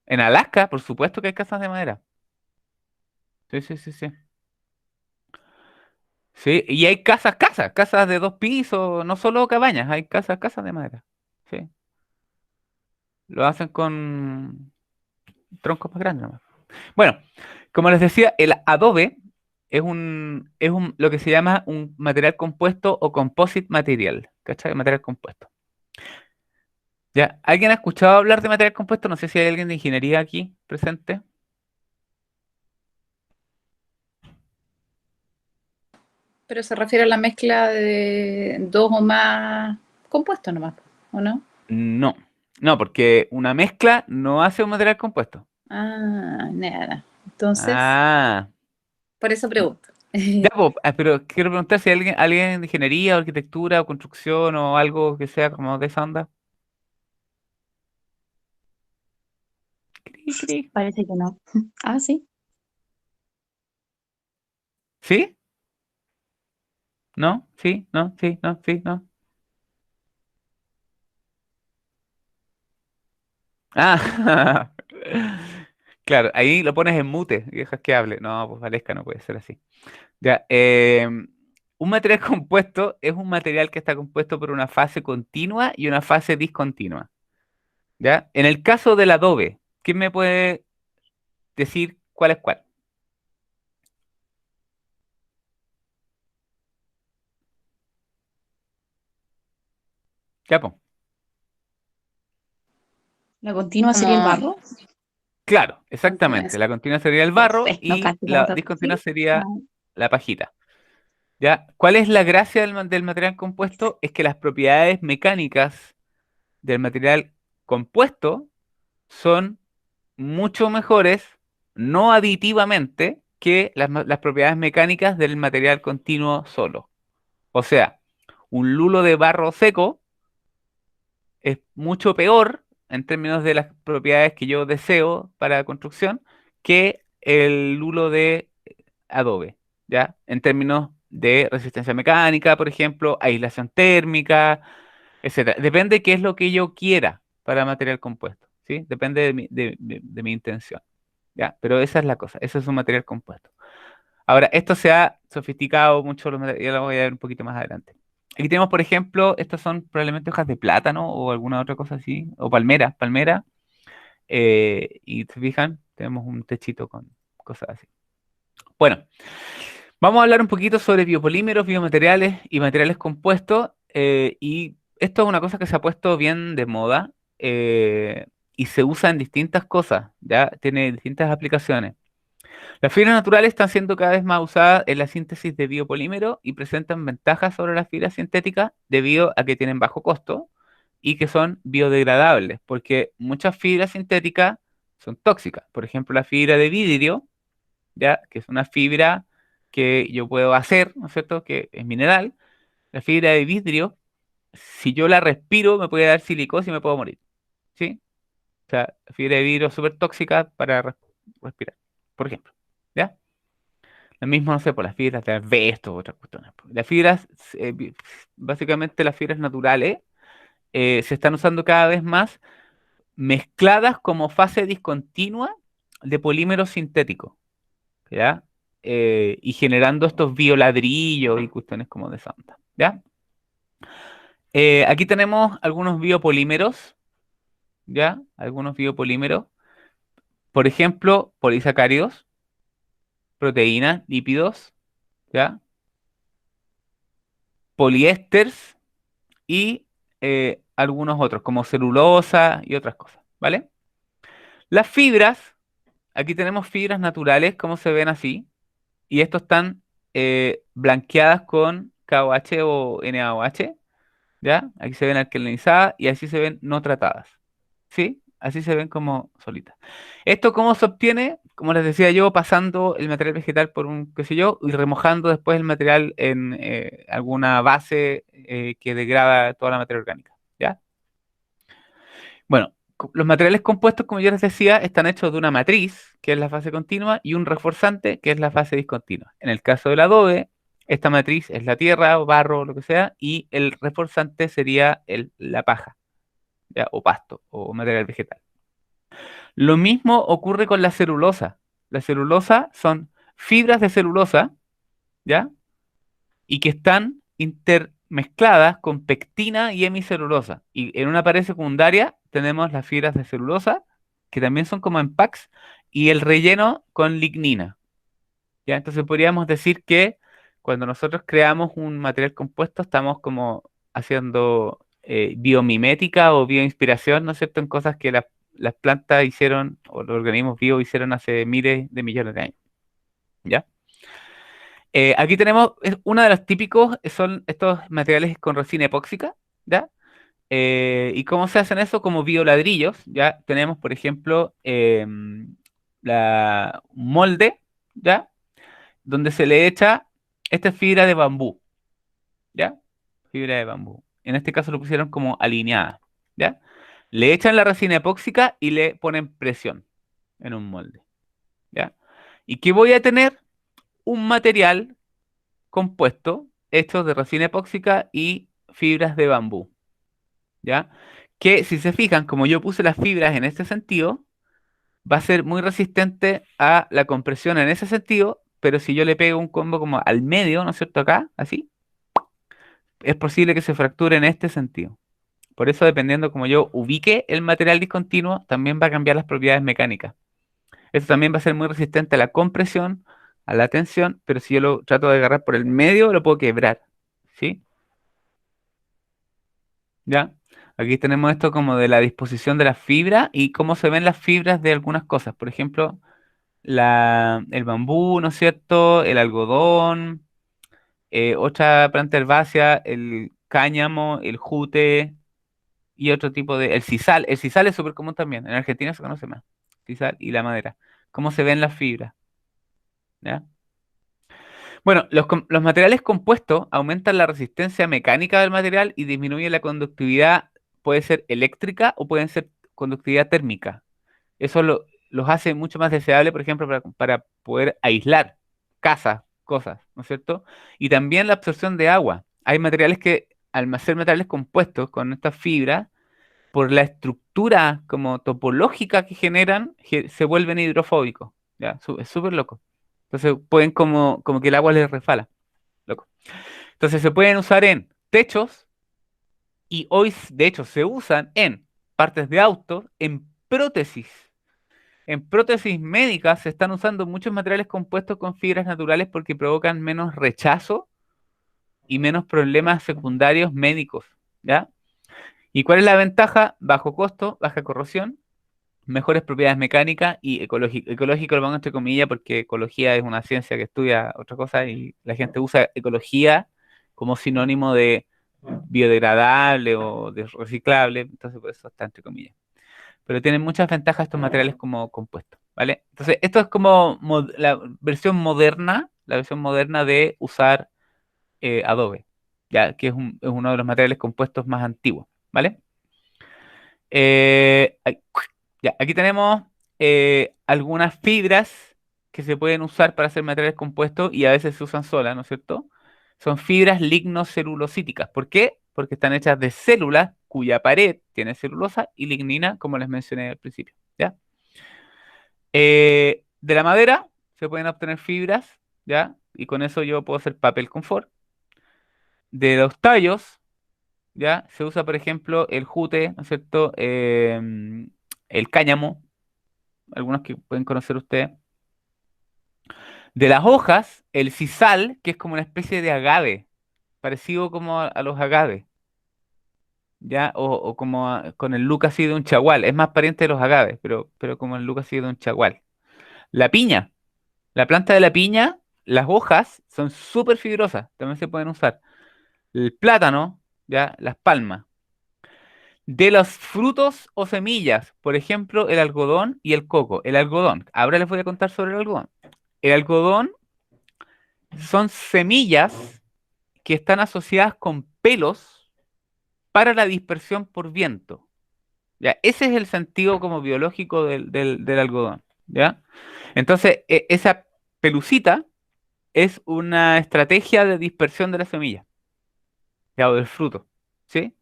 En Alaska, por supuesto que hay casas de madera. Sí, sí, sí, sí. Sí, y hay casas de 2 pisos, no solo cabañas, hay casas de madera. Sí, lo hacen con troncos más grandes nomás. Bueno, como les decía, el adobe lo que se llama un material compuesto o composite material. ¿Cachai? Material compuesto. ¿Ya? ¿Alguien ha escuchado hablar de material compuesto? No sé si hay alguien de ingeniería aquí presente. Pero se refiere a la mezcla de dos o más compuestos nomás, ¿o no? No, no, porque una mezcla no hace un material compuesto. Ah, nada. Entonces, Ah, por eso pregunto. ya, po, pero quiero preguntar si hay alguien de ingeniería o arquitectura o construcción o algo que sea como de esa onda. cri. Parece que no. Ah, sí. ¿Sí? ¿No? ¿Sí? ¿No? ¿Sí? ¿No? ¿Sí? ¿No? Ah, claro, ahí lo pones en mute y dejas que hable. No, pues Valesca no puede ser así. Ya, un material compuesto es un material que está compuesto por una fase continua y una fase discontinua. ¿Ya? En el caso del adobe, ¿quién me puede decir cuál es cuál? Ya, po. La continua sería el Como barro. Claro, continúa exactamente. eso. La continua sería el No barro sé, no y cacho cómo la se discontinua ¿sí? Ah, sería la pajita. ¿Ya? ¿Cuál es la gracia del material compuesto? Es que las propiedades mecánicas del material compuesto son mucho mejores, no aditivamente, que las propiedades mecánicas del material continuo solo. O sea, un lulo de barro seco es mucho peor en términos de las propiedades que yo deseo para la construcción que el lulo de adobe, ¿ya? En términos de resistencia mecánica, por ejemplo, aislación térmica, etcétera. Depende qué es lo que yo quiera para material compuesto, ¿sí? Depende de mi intención, ¿ya? Pero esa es la cosa, eso es un material compuesto. Ahora, esto se ha sofisticado mucho, ya lo voy a ver un poquito más adelante. Aquí tenemos, por ejemplo, estas son probablemente hojas de plátano o alguna otra cosa así, o palmera, y se fijan, tenemos un techito con cosas así. Bueno, vamos a hablar un poquito sobre biopolímeros, biomateriales y materiales compuestos, y esto es una cosa que se ha puesto bien de moda, y se usa en distintas cosas, ya tiene distintas aplicaciones. Las fibras naturales están siendo cada vez más usadas en la síntesis de biopolímeros y presentan ventajas sobre las fibras sintéticas debido a que tienen bajo costo y que son biodegradables, porque muchas fibras sintéticas son tóxicas. Por ejemplo, la fibra de vidrio, ya, que es una fibra que yo puedo hacer, ¿no es cierto?, que es mineral. La fibra de vidrio, si yo la respiro, me puede dar silicosis y me puedo morir, ¿sí? O sea, la fibra de vidrio es súper tóxica para respirar, por ejemplo, ¿ya? Lo mismo, no sé, por las fibras de asbesto o otras cuestiones. Las fibras, básicamente las fibras naturales, se están usando cada vez más mezcladas como fase discontinua de polímeros sintéticos, ¿ya? Y generando estos bioladrillos y cuestiones como de santa, ¿ya? Aquí tenemos algunos biopolímeros, ¿ya? Algunos biopolímeros, por ejemplo, polisacáridos, proteínas, lípidos, ¿ya? Poliésteres y algunos otros, como celulosa y otras cosas, ¿vale? Las fibras, aquí tenemos fibras naturales, como se ven así, y estos están blanqueadas con KOH o NaOH, ¿ya? Aquí se ven alcalinizadas y así se ven no tratadas, ¿sí? Así se ven como solitas. ¿Esto cómo se obtiene? Como les decía yo, pasando el material vegetal por un, qué sé yo, y remojando después el material en alguna base que degrada toda la materia orgánica, ¿ya? Bueno, los materiales compuestos, como yo les decía, están hechos de una matriz, que es la fase continua, y un reforzante, que es la fase discontinua. En el caso del adobe, esta matriz es la tierra o barro o lo que sea, y el reforzante sería la paja, ¿ya? O pasto, o material vegetal. Lo mismo ocurre con la celulosa. La celulosa son fibras de celulosa, ¿ya? Y que están intermezcladas con pectina y hemicelulosa. Y en una pared secundaria tenemos las fibras de celulosa, que también son como en packs, y el relleno con lignina. ¿Ya? Entonces podríamos decir que cuando nosotros creamos un material compuesto, estamos como haciendo biomimética o bioinspiración, ¿no es cierto?, en cosas que las plantas hicieron o los organismos vivos hicieron hace miles de millones de años. ¿Ya? Aquí tenemos, uno de los típicos son estos materiales con resina epóxica, ¿ya? ¿Y cómo se hacen eso? Como bioladrillos, ¿ya? Tenemos, por ejemplo, un molde, ¿ya? Donde se le echa esta fibra de bambú, ¿ya? Fibra de bambú. En este caso lo pusieron como alineada, ¿ya? Le echan la resina epóxica y le ponen presión, en un molde, ¿ya? ¿Y qué voy a tener? Un material compuesto hecho de resina epóxica y fibras de bambú, ¿ya? Que si se fijan, como yo puse las fibras en este sentido, va a ser muy resistente a la compresión en ese sentido, pero si yo le pego un combo como al medio, ¿no es cierto? Acá, así, es posible que se fracture en este sentido. Por eso, dependiendo como yo ubique el material discontinuo, también va a cambiar las propiedades mecánicas. Esto también va a ser muy resistente a la compresión, a la tensión, pero si yo lo trato de agarrar por el medio, lo puedo quebrar, ¿sí? ¿Ya? Aquí tenemos esto como de la disposición de las fibras y cómo se ven las fibras de algunas cosas. Por ejemplo, el bambú, ¿no es cierto? El algodón, otra planta herbácea, el cáñamo, el jute y otro tipo de... El sisal. El sisal es súper común también. En Argentina se conoce más. Sisal y la madera. ¿Cómo se ven las fibras? ¿Ya? Bueno, los materiales compuestos aumentan la resistencia mecánica del material y disminuyen la conductividad, puede ser eléctrica o pueden ser conductividad térmica. Eso los hace mucho más deseables, por ejemplo, para poder aislar casas, cosas, ¿no es cierto? Y también la absorción de agua. Hay materiales que, al ser materiales compuestos con estas fibras, por la estructura como topológica que generan, se vuelven hidrofóbicos. ¿Ya? Es súper loco. Entonces pueden como que el agua les resbala. Loco. Entonces se pueden usar en techos y hoy, de hecho, se usan en partes de autos, en prótesis. En prótesis médicas se están usando muchos materiales compuestos con fibras naturales porque provocan menos rechazo y menos problemas secundarios médicos, ¿ya? ¿Y cuál es la ventaja? Bajo costo, baja corrosión, mejores propiedades mecánicas y ecológico. Ecológico lo pongo entre comillas porque ecología es una ciencia que estudia otra cosa y la gente usa ecología como sinónimo de biodegradable o de reciclable, entonces por eso está entre comillas. Pero tienen muchas ventajas estos materiales como compuestos, ¿vale? Entonces, esto es como la versión moderna de usar adobe, ya que es uno de los materiales compuestos más antiguos, ¿vale? Ya, aquí tenemos algunas fibras que se pueden usar para hacer materiales compuestos y a veces se usan solas, ¿no es cierto? Son fibras lignocelulosíticas. ¿Por qué? Porque están hechas de células cuya pared tiene celulosa y lignina, como les mencioné al principio, ¿ya? De la madera se pueden obtener fibras, ¿ya? Y con eso yo puedo hacer papel confort. De los tallos, ¿ya? Se usa, por ejemplo, el jute, ¿no es cierto? El cáñamo, algunos que pueden conocer ustedes. De las hojas, el sisal, que es como una especie de agave, parecido como a los agaves, ¿ya? O como con el look así de un chagual. Es más pariente de los agaves, pero como el look así de un chagual. La piña, la planta de la piña, las hojas son súper fibrosas, también se pueden usar. El plátano, ¿ya? Las palmas. De los frutos o semillas, por ejemplo, el algodón y el coco. El algodón, ahora les voy a contar sobre el algodón. El algodón son semillas que están asociadas con pelos para la dispersión por viento. ¿Ya? Ese es el sentido como biológico del algodón. ¿Ya? Entonces, esa pelucita es una estrategia de dispersión de la semilla, ¿ya? O del fruto. ¿Sí?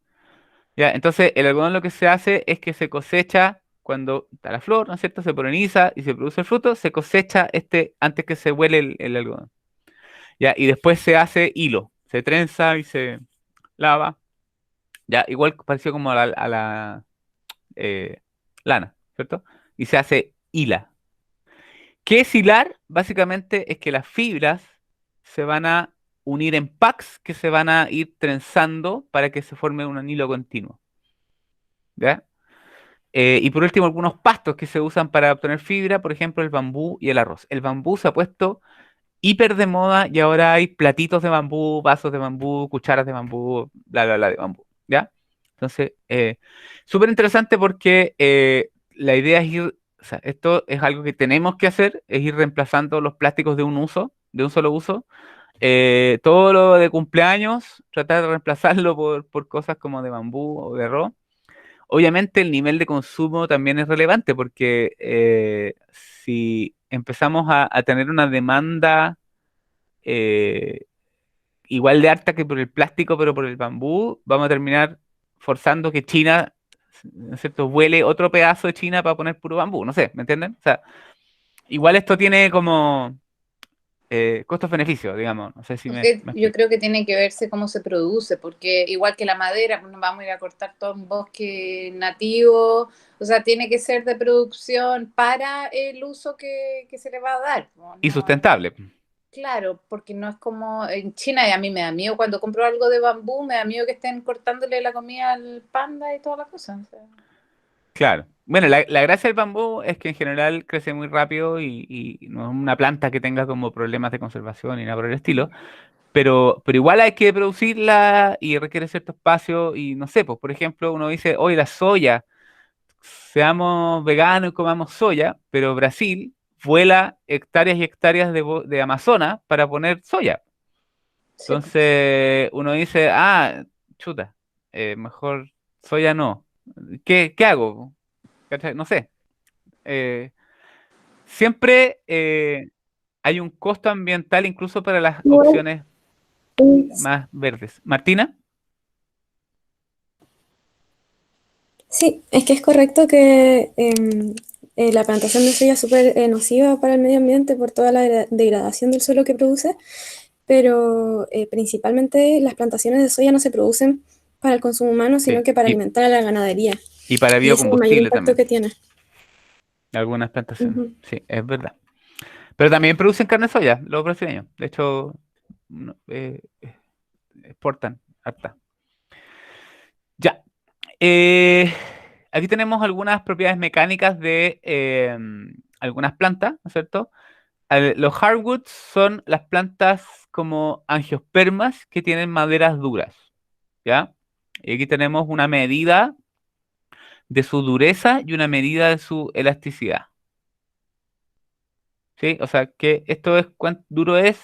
¿Ya? Entonces, el algodón lo que se hace es que se cosecha cuando está la flor, ¿no es cierto? Se poliniza y se produce el fruto, se cosecha antes que se huele el algodón. ¿Ya? Y después se hace hilo, se trenza y se lava. Ya, igual parecido como a la eh, lana, ¿cierto? Y se hace hila. ¿Qué es hilar? Básicamente es que las fibras se van a unir en packs que se van a ir trenzando para que se forme un hilo continuo. ¿Ya? Y por último, algunos pastos que se usan para obtener fibra, por ejemplo, el bambú y el arroz. El bambú se ha puesto hiper de moda y ahora hay platitos de bambú, vasos de bambú, cucharas de bambú, bla, bla, bla de bambú, ¿ya? Entonces, súper interesante porque la idea es ir, o sea, esto es algo que tenemos que hacer, es ir reemplazando los plásticos de un uso, de un solo uso. Todo lo de cumpleaños, tratar de reemplazarlo por cosas como de bambú o de arroz. obviamente el nivel de consumo también es relevante porque si empezamos a tener una demanda eh, igual de alta que por el plástico, pero por el bambú, vamos a terminar forzando que China, ¿no es cierto?, vuele otro pedazo de China para poner puro bambú, no sé, ¿me entienden? O sea, igual esto tiene como costos-beneficios, digamos, no sé si me Yo explico. creo que tiene que verse cómo se produce, porque igual que la madera, pues no vamos a ir a cortar todo un bosque nativo, o sea, tiene que ser de producción para el uso que se le va a dar. Y No, sustentable. claro, porque no es como en China, y a mí me da miedo cuando compro algo de bambú, me da miedo que estén cortándole la comida al panda y toda la cosa. O sea. Claro. Bueno, la gracia del bambú es que en general crece muy rápido y no es una planta que tenga como problemas de conservación ni nada por el estilo, pero igual hay que producirla y requiere cierto espacio y no sé, pues por ejemplo uno dice, hoy la soya, seamos veganos y comamos soya, pero Brasil vuela hectáreas y hectáreas de Amazonas para poner soya. Sí, pues. Entonces uno dice, ah, chuta, mejor soya no. ¿Qué hago? ¿Cachai? No sé. Eh, siempre hay un costo ambiental incluso para las Igual, opciones mm, más verdes. Martina, sí, es que es correcto que la plantación de soya es súper nociva para el medio ambiente por toda la degradación del suelo que produce, pero principalmente las plantaciones de soya no se producen para el consumo humano, sino sí. que para alimentar a la ganadería. Y para Y ese es el mayor biocombustible impacto también, que tiene. algunas plantaciones. Ujú. Sí, es verdad. Pero también producen carne de soya, los brasileños. De hecho, exportan harta. Ya. Eh, aquí tenemos algunas propiedades mecánicas de algunas plantas, ¿no es cierto? Los hardwoods son las plantas como angiospermas que tienen maderas duras, ¿ya? Y aquí tenemos una medida de su dureza y una medida de su elasticidad, ¿sí? O sea, que esto es cuán duro es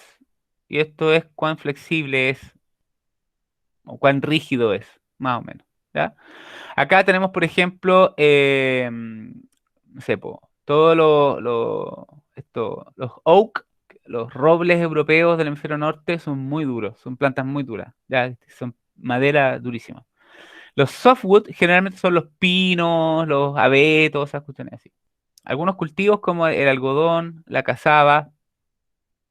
y esto es cuán flexible es o cuán rígido es, más o menos, ¿ya? Acá tenemos, por ejemplo, no sé, todos los oak, los robles europeos del hemisferio norte son muy duros, son plantas muy duras, ya, son madera durísima. Los softwood generalmente son los pinos, los abetos, esas cuestiones así. Algunos cultivos como el algodón, la cazaba,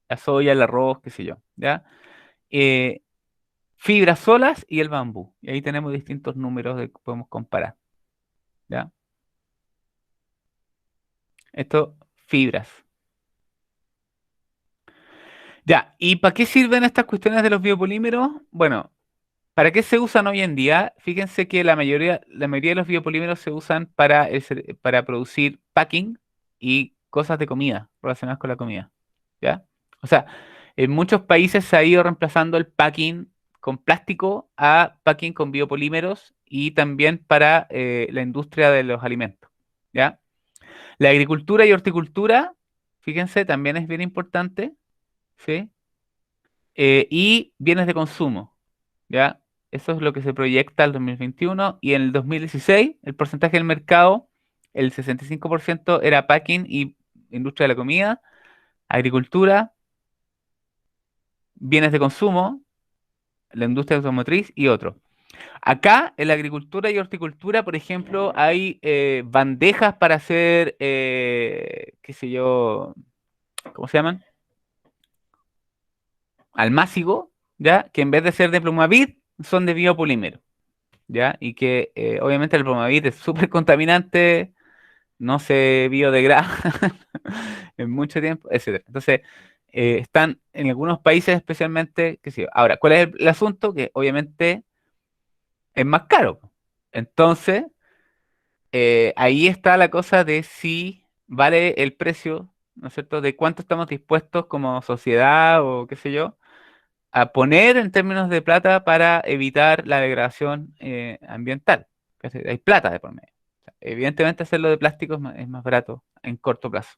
la soya, el arroz, qué sé yo, ¿ya? Eh, fibras solas y el bambú. Y ahí tenemos distintos números que podemos comparar, ¿ya? Esto, fibras. Ya, ¿y para qué sirven estas cuestiones de los biopolímeros? Bueno, ¿para qué se usan hoy en día? Fíjense que la mayoría de los biopolímeros se usan para producir packing y cosas de comida, relacionadas con la comida, ¿ya? O sea, en muchos países se ha ido reemplazando el packing con plástico a packing con biopolímeros y también para la industria de los alimentos, ¿ya? La agricultura y horticultura, fíjense, también es bien importante, ¿sí? Y bienes de consumo, ¿ya? Eso es lo que se proyecta al 2021 y en el 2016 el porcentaje del mercado, el 65% era packing y industria de la comida, agricultura, bienes de consumo, la industria automotriz y otro. Acá en la agricultura y horticultura, por ejemplo, hay bandejas para hacer, qué sé yo, ¿cómo se llaman? Almácigo, ¿ya? Que en vez de ser de Plumavit, son de biopolímero, ¿ya? Y que obviamente el Plumavit es súper contaminante, no se biodegrada en mucho tiempo, etcétera. Entonces, están en algunos países especialmente, qué sé yo. Ahora, ¿cuál es el asunto? Que obviamente es más caro. Entonces, ahí está la cosa de si vale el precio, ¿no es cierto?, de cuánto estamos dispuestos como sociedad o qué sé yo a poner en términos de plata para evitar la degradación ambiental. ¿Cachai? Hay plata de por medio. O sea, evidentemente hacerlo de plástico es más barato en corto plazo.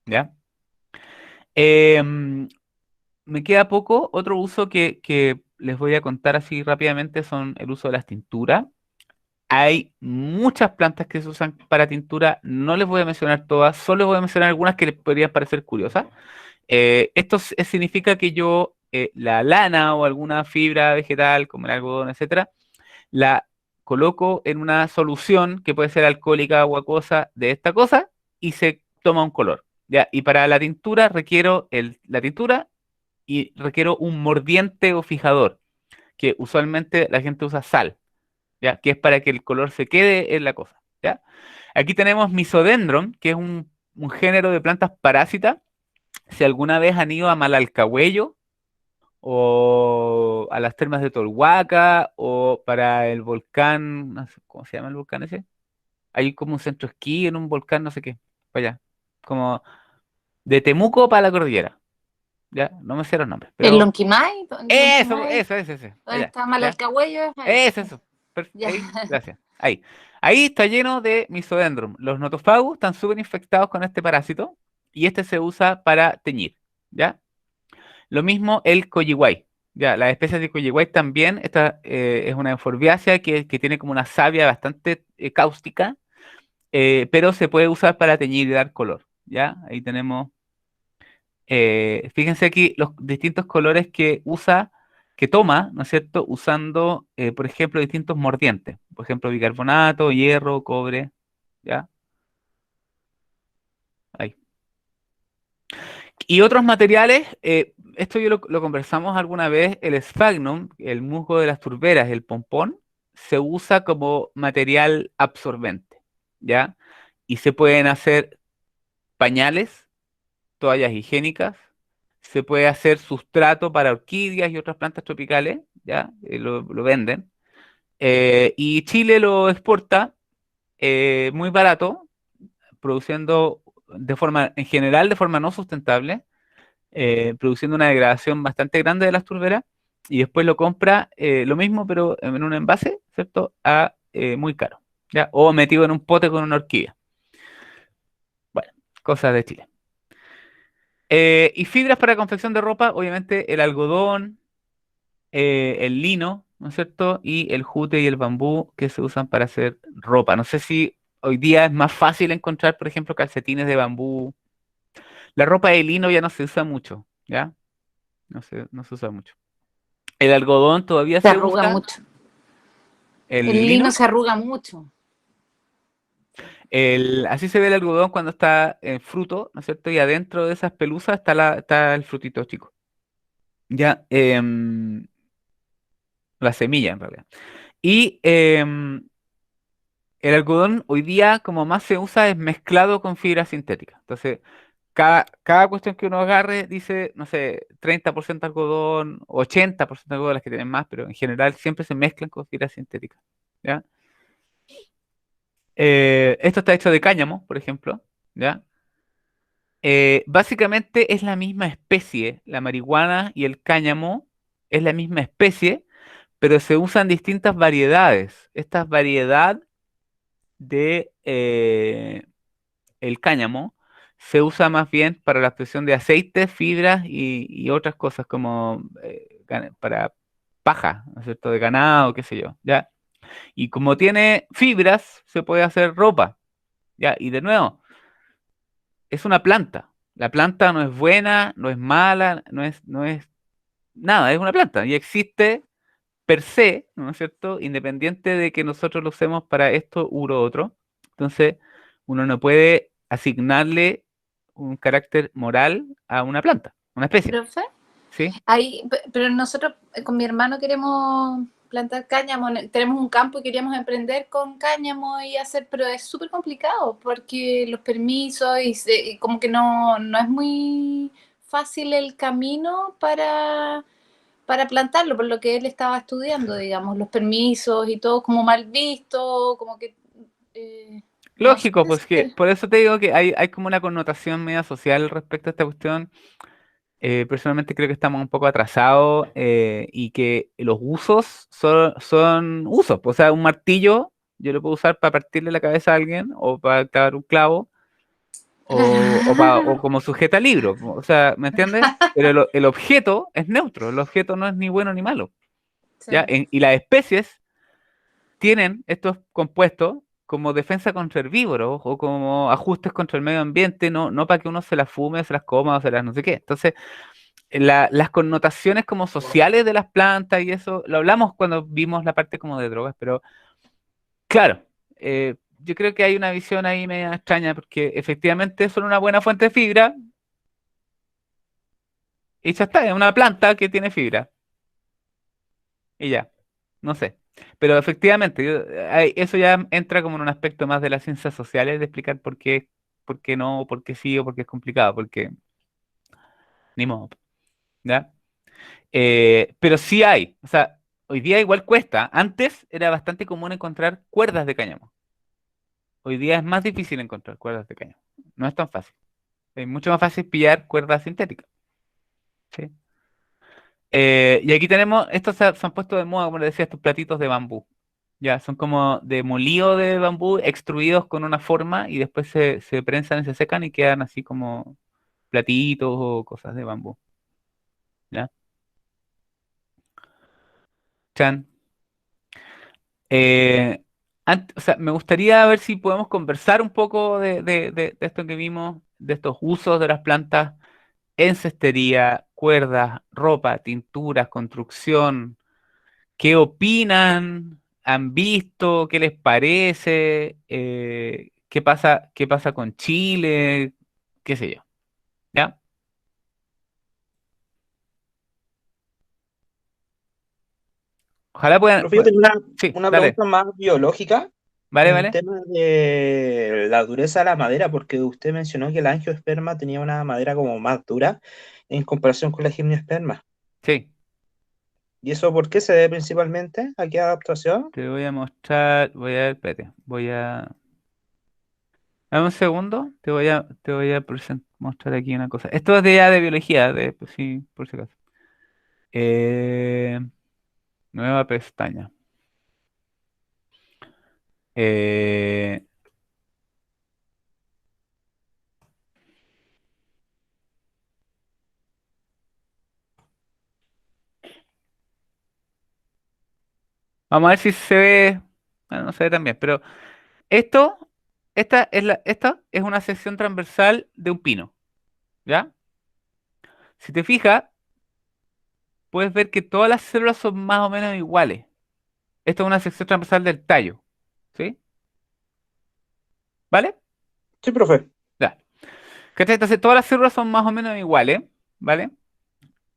¿Ya? Em, me queda poco. Otro uso que les voy a contar así rápidamente son el uso de las tinturas. Hay muchas plantas que se usan para tintura, no les voy a mencionar todas, solo voy a mencionar algunas que les podrían parecer curiosas. Significa que yo la lana o alguna fibra vegetal, como el algodón, etcétera, la coloco en una solución que puede ser alcohólica o acuosa de esta cosa y se toma un color. ¿Ya? Y para la tintura requiero la tintura y requiero un mordiente o fijador, que usualmente la gente usa sal, ¿ya? Que es para que el color se quede en la cosa. ¿Ya? Aquí tenemos Misodendron, que es un género de plantas parásitas. Si alguna vez han ido a Malalcahuello o a las termas de Tolhuaca o para el volcán, no sé, ¿cómo se llama el volcán ese? Hay como un centro esquí en un volcán, no sé qué, para allá. Como de Temuco para la cordillera. ¿Ya? No me sé los nombres, ¿El pero Lonquimay? eso, ¿Lonquimay? ese. ¿Dónde Allá, está ¿ya? Malalcahuello? Eso. Ya. Ahí, gracias. Ahí. Ahí está lleno de Misodendron. Los notofagus están súper infectados con este parásito y este se usa para teñir. ¿Ya? Lo mismo el coyihuay. Ya, las especies de coyihuay también. Esta es una euforbiácea que tiene como una savia bastante cáustica, pero se puede usar para teñir y dar color. ¿Ya? Ahí tenemos. Fíjense aquí los distintos colores que toma, ¿no es cierto? Usando, por ejemplo, distintos mordientes. Por ejemplo, bicarbonato, hierro, cobre. ¿Ya? Ahí. Y otros materiales, esto yo lo conversamos alguna vez, el sphagnum, el musgo de las turberas, el pompón, se usa como material absorbente, ¿ya? Y se pueden hacer pañales, toallas higiénicas, se puede hacer sustrato para orquídeas y otras plantas tropicales, ¿ya? Lo venden. Y Chile lo exporta muy barato, produciendo en general, de forma no sustentable, produciendo una degradación bastante grande de las turberas y después lo compra lo mismo pero en un envase, ¿cierto? A muy caro, ¿ya? O metido en un pote con una orquídea. Bueno, cosas de Chile. Y fibras para confección de ropa, obviamente el algodón, el lino, ¿no es cierto? Y el jute y el bambú que se usan para hacer ropa. No sé si hoy día es más fácil encontrar, por ejemplo, calcetines de bambú. La ropa de lino ya no se usa mucho, ¿ya? No se usa mucho. El algodón todavía Se se arruga usa. mucho. El El lino lino, se arruga mucho. así se ve el algodón cuando está en fruto, ¿no es cierto? Y adentro de esas pelusas está el frutito chico. Ya, la semilla en realidad. Y el algodón hoy día como más se usa es mezclado con fibra sintética. Entonces, cada cuestión que uno agarre dice, no sé, 30% algodón, 80% algodón, las que tienen más, pero en general siempre se mezclan con fibra sintética. ¿Ya? Esto está hecho de cáñamo, por ejemplo, ¿ya? Básicamente es la misma especie, la marihuana y el cáñamo es la misma especie, pero se usan distintas variedades. Esta variedad de el cáñamo se usa más bien para la obtención de aceites, fibras y otras cosas como para paja, ¿no es cierto? De ganado, qué sé yo, ¿ya? Y como tiene fibras, se puede hacer ropa, ¿ya? Y de nuevo, es una planta. La planta no es buena, no es mala, no es nada, es una planta y existe per se, ¿no es cierto? Independiente de que nosotros lo usemos para esto u lo otro. Entonces, uno no puede asignarle un carácter moral a una planta, una especie, Profe, ¿sí? pero nosotros con mi hermano queremos plantar cáñamo, tenemos un campo y queríamos emprender con cáñamo y hacer, pero es súper complicado porque los permisos y como que no es muy fácil el camino para plantarlo, por lo que él estaba estudiando, digamos, los permisos y todo como mal visto, como que no sé Lógico, pues que por eso te digo que hay como una connotación media social respecto a esta cuestión. Personalmente creo que estamos un poco atrasados y que los usos son usos. Pues, o sea, un martillo yo lo puedo usar para partirle la cabeza a alguien o para clavar un clavo o como sujeta libro. O sea, ¿me entiendes? Pero el objeto es neutro. El objeto no es ni bueno ni malo. Sí. ¿Ya? Y las especies tienen estos compuestos como defensa contra herbívoros o como ajustes contra el medio ambiente, no para que uno se las fume, o se las coma o se las no sé qué. Entonces, las connotaciones como sociales de las plantas y eso, lo hablamos cuando vimos la parte como de drogas, pero claro, yo creo que hay una visión ahí media extraña porque efectivamente son una buena fuente de fibra y ya está, es una planta que tiene fibra y ya, no sé. Pero efectivamente, eso ya entra como en un aspecto más de las ciencias sociales de explicar por qué no, por qué sí o por qué es complicado, porque ni modo, ¿ya? Pero sí hay, o sea, hoy día igual cuesta. Antes era bastante común encontrar cuerdas de cáñamo. Hoy día es más difícil encontrar cuerdas de cáñamo. No es tan fácil. Es mucho más fácil pillar cuerdas sintéticas. ¿Sí? Y aquí tenemos, estos se han puesto de moda, como les decía, estos platitos de bambú. Ya, son como de molido de bambú extruidos con una forma y después se prensan y se secan y quedan así como platitos o cosas de bambú. ¿Ya? Chan. Eh, o sea, me gustaría ver si podemos conversar un poco de esto que vimos, de estos usos de las plantas en cestería, cuerdas, ropa, tinturas, construcción. ¿Qué opinan? ¿Han visto? ¿Qué les parece? Qué pasa con Chile? ¿Qué sé yo? ¿Ya? Ojalá puedan. Profe, yo tengo Sí, una dale. pregunta más biológica Vale, en vale. tema de la dureza de la madera, porque usted mencionó que el angiosperma tenía una madera como más dura en comparación con la gimnosperma. Sí. ¿Y eso por qué se debe principalmente? ¿A qué adaptación? Te voy a mostrar. Espérate. Dame un segundo. Te voy a mostrar aquí una cosa. Esto es de ya de biología, pues sí, por si acaso. Eh, nueva pestaña. Eh, vamos a ver si se ve. Bueno, no se ve tan bien, pero esto, esta es una sección transversal de un pino, ¿ya? Si te fijas, puedes ver que todas las células son más o menos iguales. Esto es una sección transversal del tallo, ¿sí? ¿Vale? Sí, profe. Ya. ¿Cachai? Entonces, todas las células son más o menos iguales, ¿vale?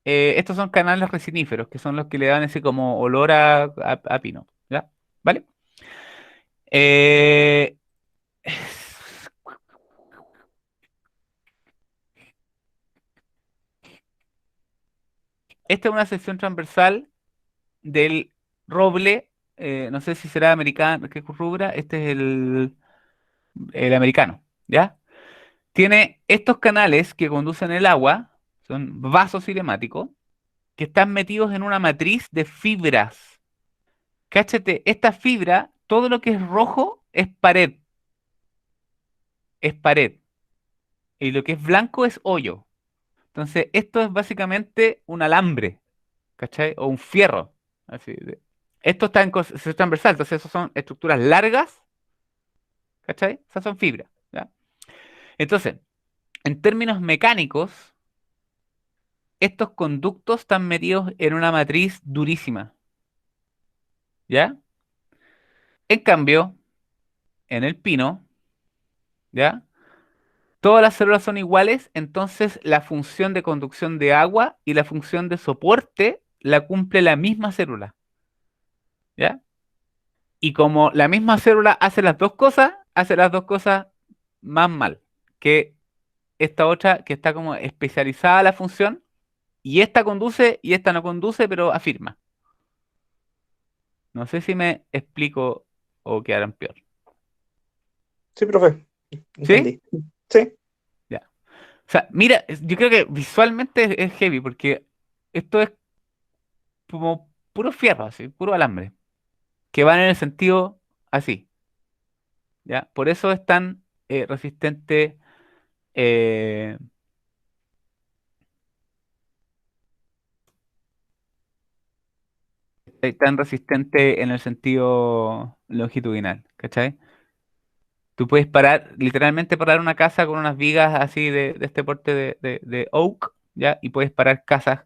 Estos son canales resiníferos, que son los que le dan ese como olor a pino, ¿ya? ¿Vale? Eh, esta es una sección transversal del roble, no sé si será americano, qué rubra, este es el americano, ¿ya? Tiene estos canales que conducen el agua, son vasos cinemáticos, que están metidos en una matriz de fibras. Cáchate, esta fibra, todo lo que es rojo es pared, y lo que es blanco es hoyo. Entonces, esto es básicamente un alambre, ¿cachai? O un fierro. Así esto está en es transversal, entonces esas son estructuras largas, ¿cachai? Esas son fibras, ¿ya? Entonces, en términos mecánicos, estos conductos están metidos en una matriz durísima, ¿ya? En cambio, en el pino, ¿ya? Todas las células son iguales, entonces la función de conducción de agua y la función de soporte la cumple la misma célula, ¿ya? Y como la misma célula hace las dos cosas más mal que esta otra que está como especializada a la función y esta conduce y esta no conduce, pero afirma. No sé si me explico o quedaron peor. Sí, profe. ¿Sí? Entendí. Sí. Ya. O sea, mira, yo creo que visualmente es heavy porque esto es como puro fierro, así, puro alambre, que van en el sentido así, ¿ya? Por eso es tan resistente. eh, tan resistente en el sentido longitudinal, ¿cachai? Tú puedes parar, literalmente parar una casa con unas vigas así de este porte de oak, ¿ya? Y puedes parar casas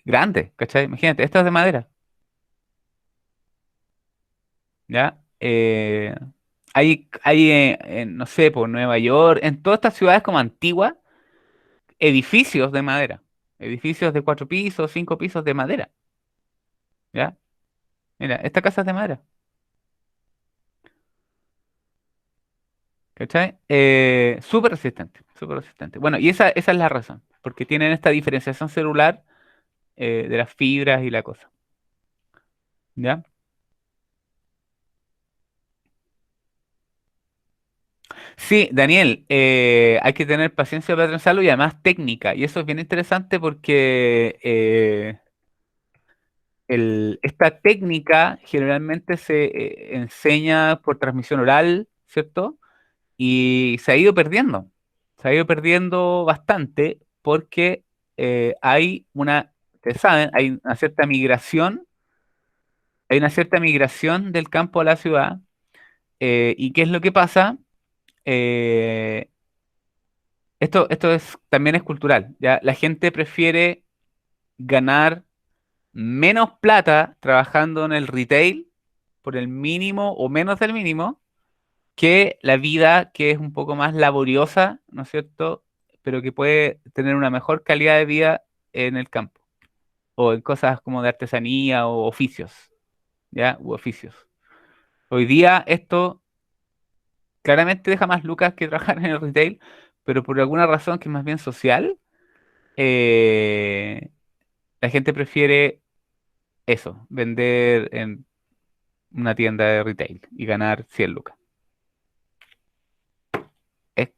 grandes, ¿cachai? Imagínate, esta es de madera, ¿ya? Hay no sé, por Nueva York, en todas estas ciudades como antiguas, edificios de madera, edificios de 4 pisos, 5 pisos de madera, ¿ya? Mira, esta casa es de madera, ¿cachai? Súper resistente, súper resistente. Bueno, y esa es la razón, porque tienen esta diferenciación celular de las fibras y la cosa, ¿ya? Sí, Daniel, hay que tener paciencia para transarlo y además técnica. Y eso es bien interesante porque esta técnica generalmente se enseña por transmisión oral, ¿cierto? Y se ha ido perdiendo. Se ha ido perdiendo bastante porque ustedes saben, hay una cierta migración del campo a la ciudad. ¿Y qué es lo que pasa? Eh, también es cultural, ¿ya? La gente prefiere ganar menos plata trabajando en el retail por el mínimo o menos del mínimo que la vida que es un poco más laboriosa, ¿no es cierto? Pero que puede tener una mejor calidad de vida en el campo o en cosas como de artesanía o oficios, ¿ya? U oficios. Hoy día esto claramente deja más lucas que trabajar en el retail, pero por alguna razón que es más bien social, eh, la gente prefiere eso, vender en una tienda de retail y ganar 100 lucas.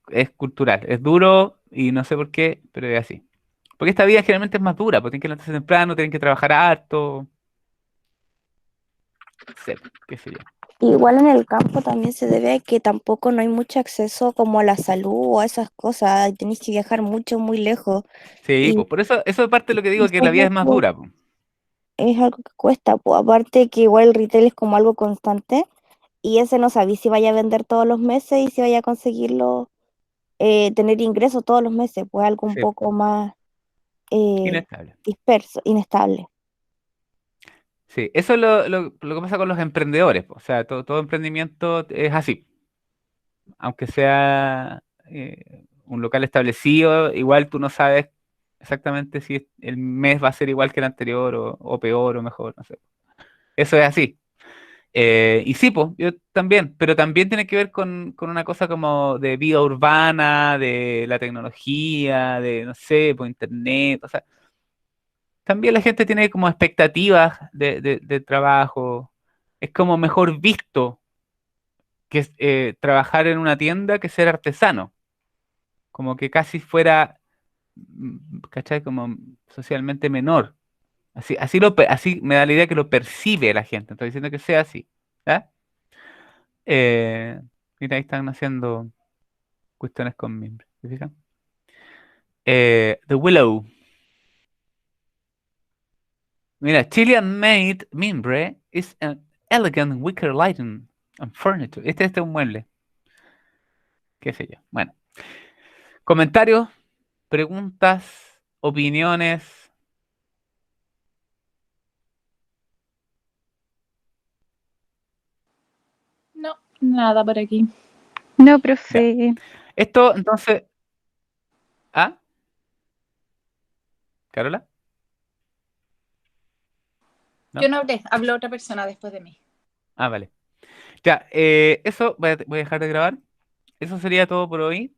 Es cultural, es duro y no sé por qué, pero es así. Porque esta vida generalmente es más dura, porque tienen que levantarse temprano, tienen que trabajar harto, no sé, qué sé yo. Igual en el campo también se debe a que tampoco no hay mucho acceso como a la salud o a esas cosas, y tenéis que viajar mucho, muy lejos. Sí, Y pues por eso es parte de lo que digo, eso que la vida es más dura, pues. es algo que cuesta, pues aparte que igual el retail es como algo constante y ese no sabéis si vaya a vender todos los meses y si vaya a conseguirlo, tener ingresos todos los meses, pues algo un Sí, poco más eh, inestable. disperso, inestable. Sí, eso es lo que pasa con los emprendedores, pues. O sea, todo emprendimiento es así. Aunque sea un local establecido, igual tú no sabes exactamente si el mes va a ser igual que el anterior o peor o mejor, no sé. Eso es así. Y sí, pues, yo también, pero también tiene que ver con una cosa como de vida urbana, de la tecnología, de, no sé, por internet, o sea, también la gente tiene como expectativas de trabajo, es como mejor visto que trabajar en una tienda que ser artesano, como que casi fuera, ¿cachai? Como socialmente menor. Así me da la idea que lo percibe la gente, estoy diciendo que sea así, ¿ya? Eh, Mira, ahí están haciendo cuestiones con mimbre. ¿Se fijan? The Willow. Mira, Chilean made mimbre is an elegant wicker lighting and furniture. Este es un mueble. Qué sé yo. Bueno, comentarios, preguntas, opiniones. No, nada por aquí. No, Ya. profe. Esto, entonces. ¿Ah? ¿Carola? ¿No? Yo no hablé, habló otra persona después de mí. Ah, vale. Ya, eso voy a dejar de grabar. Eso sería todo por hoy.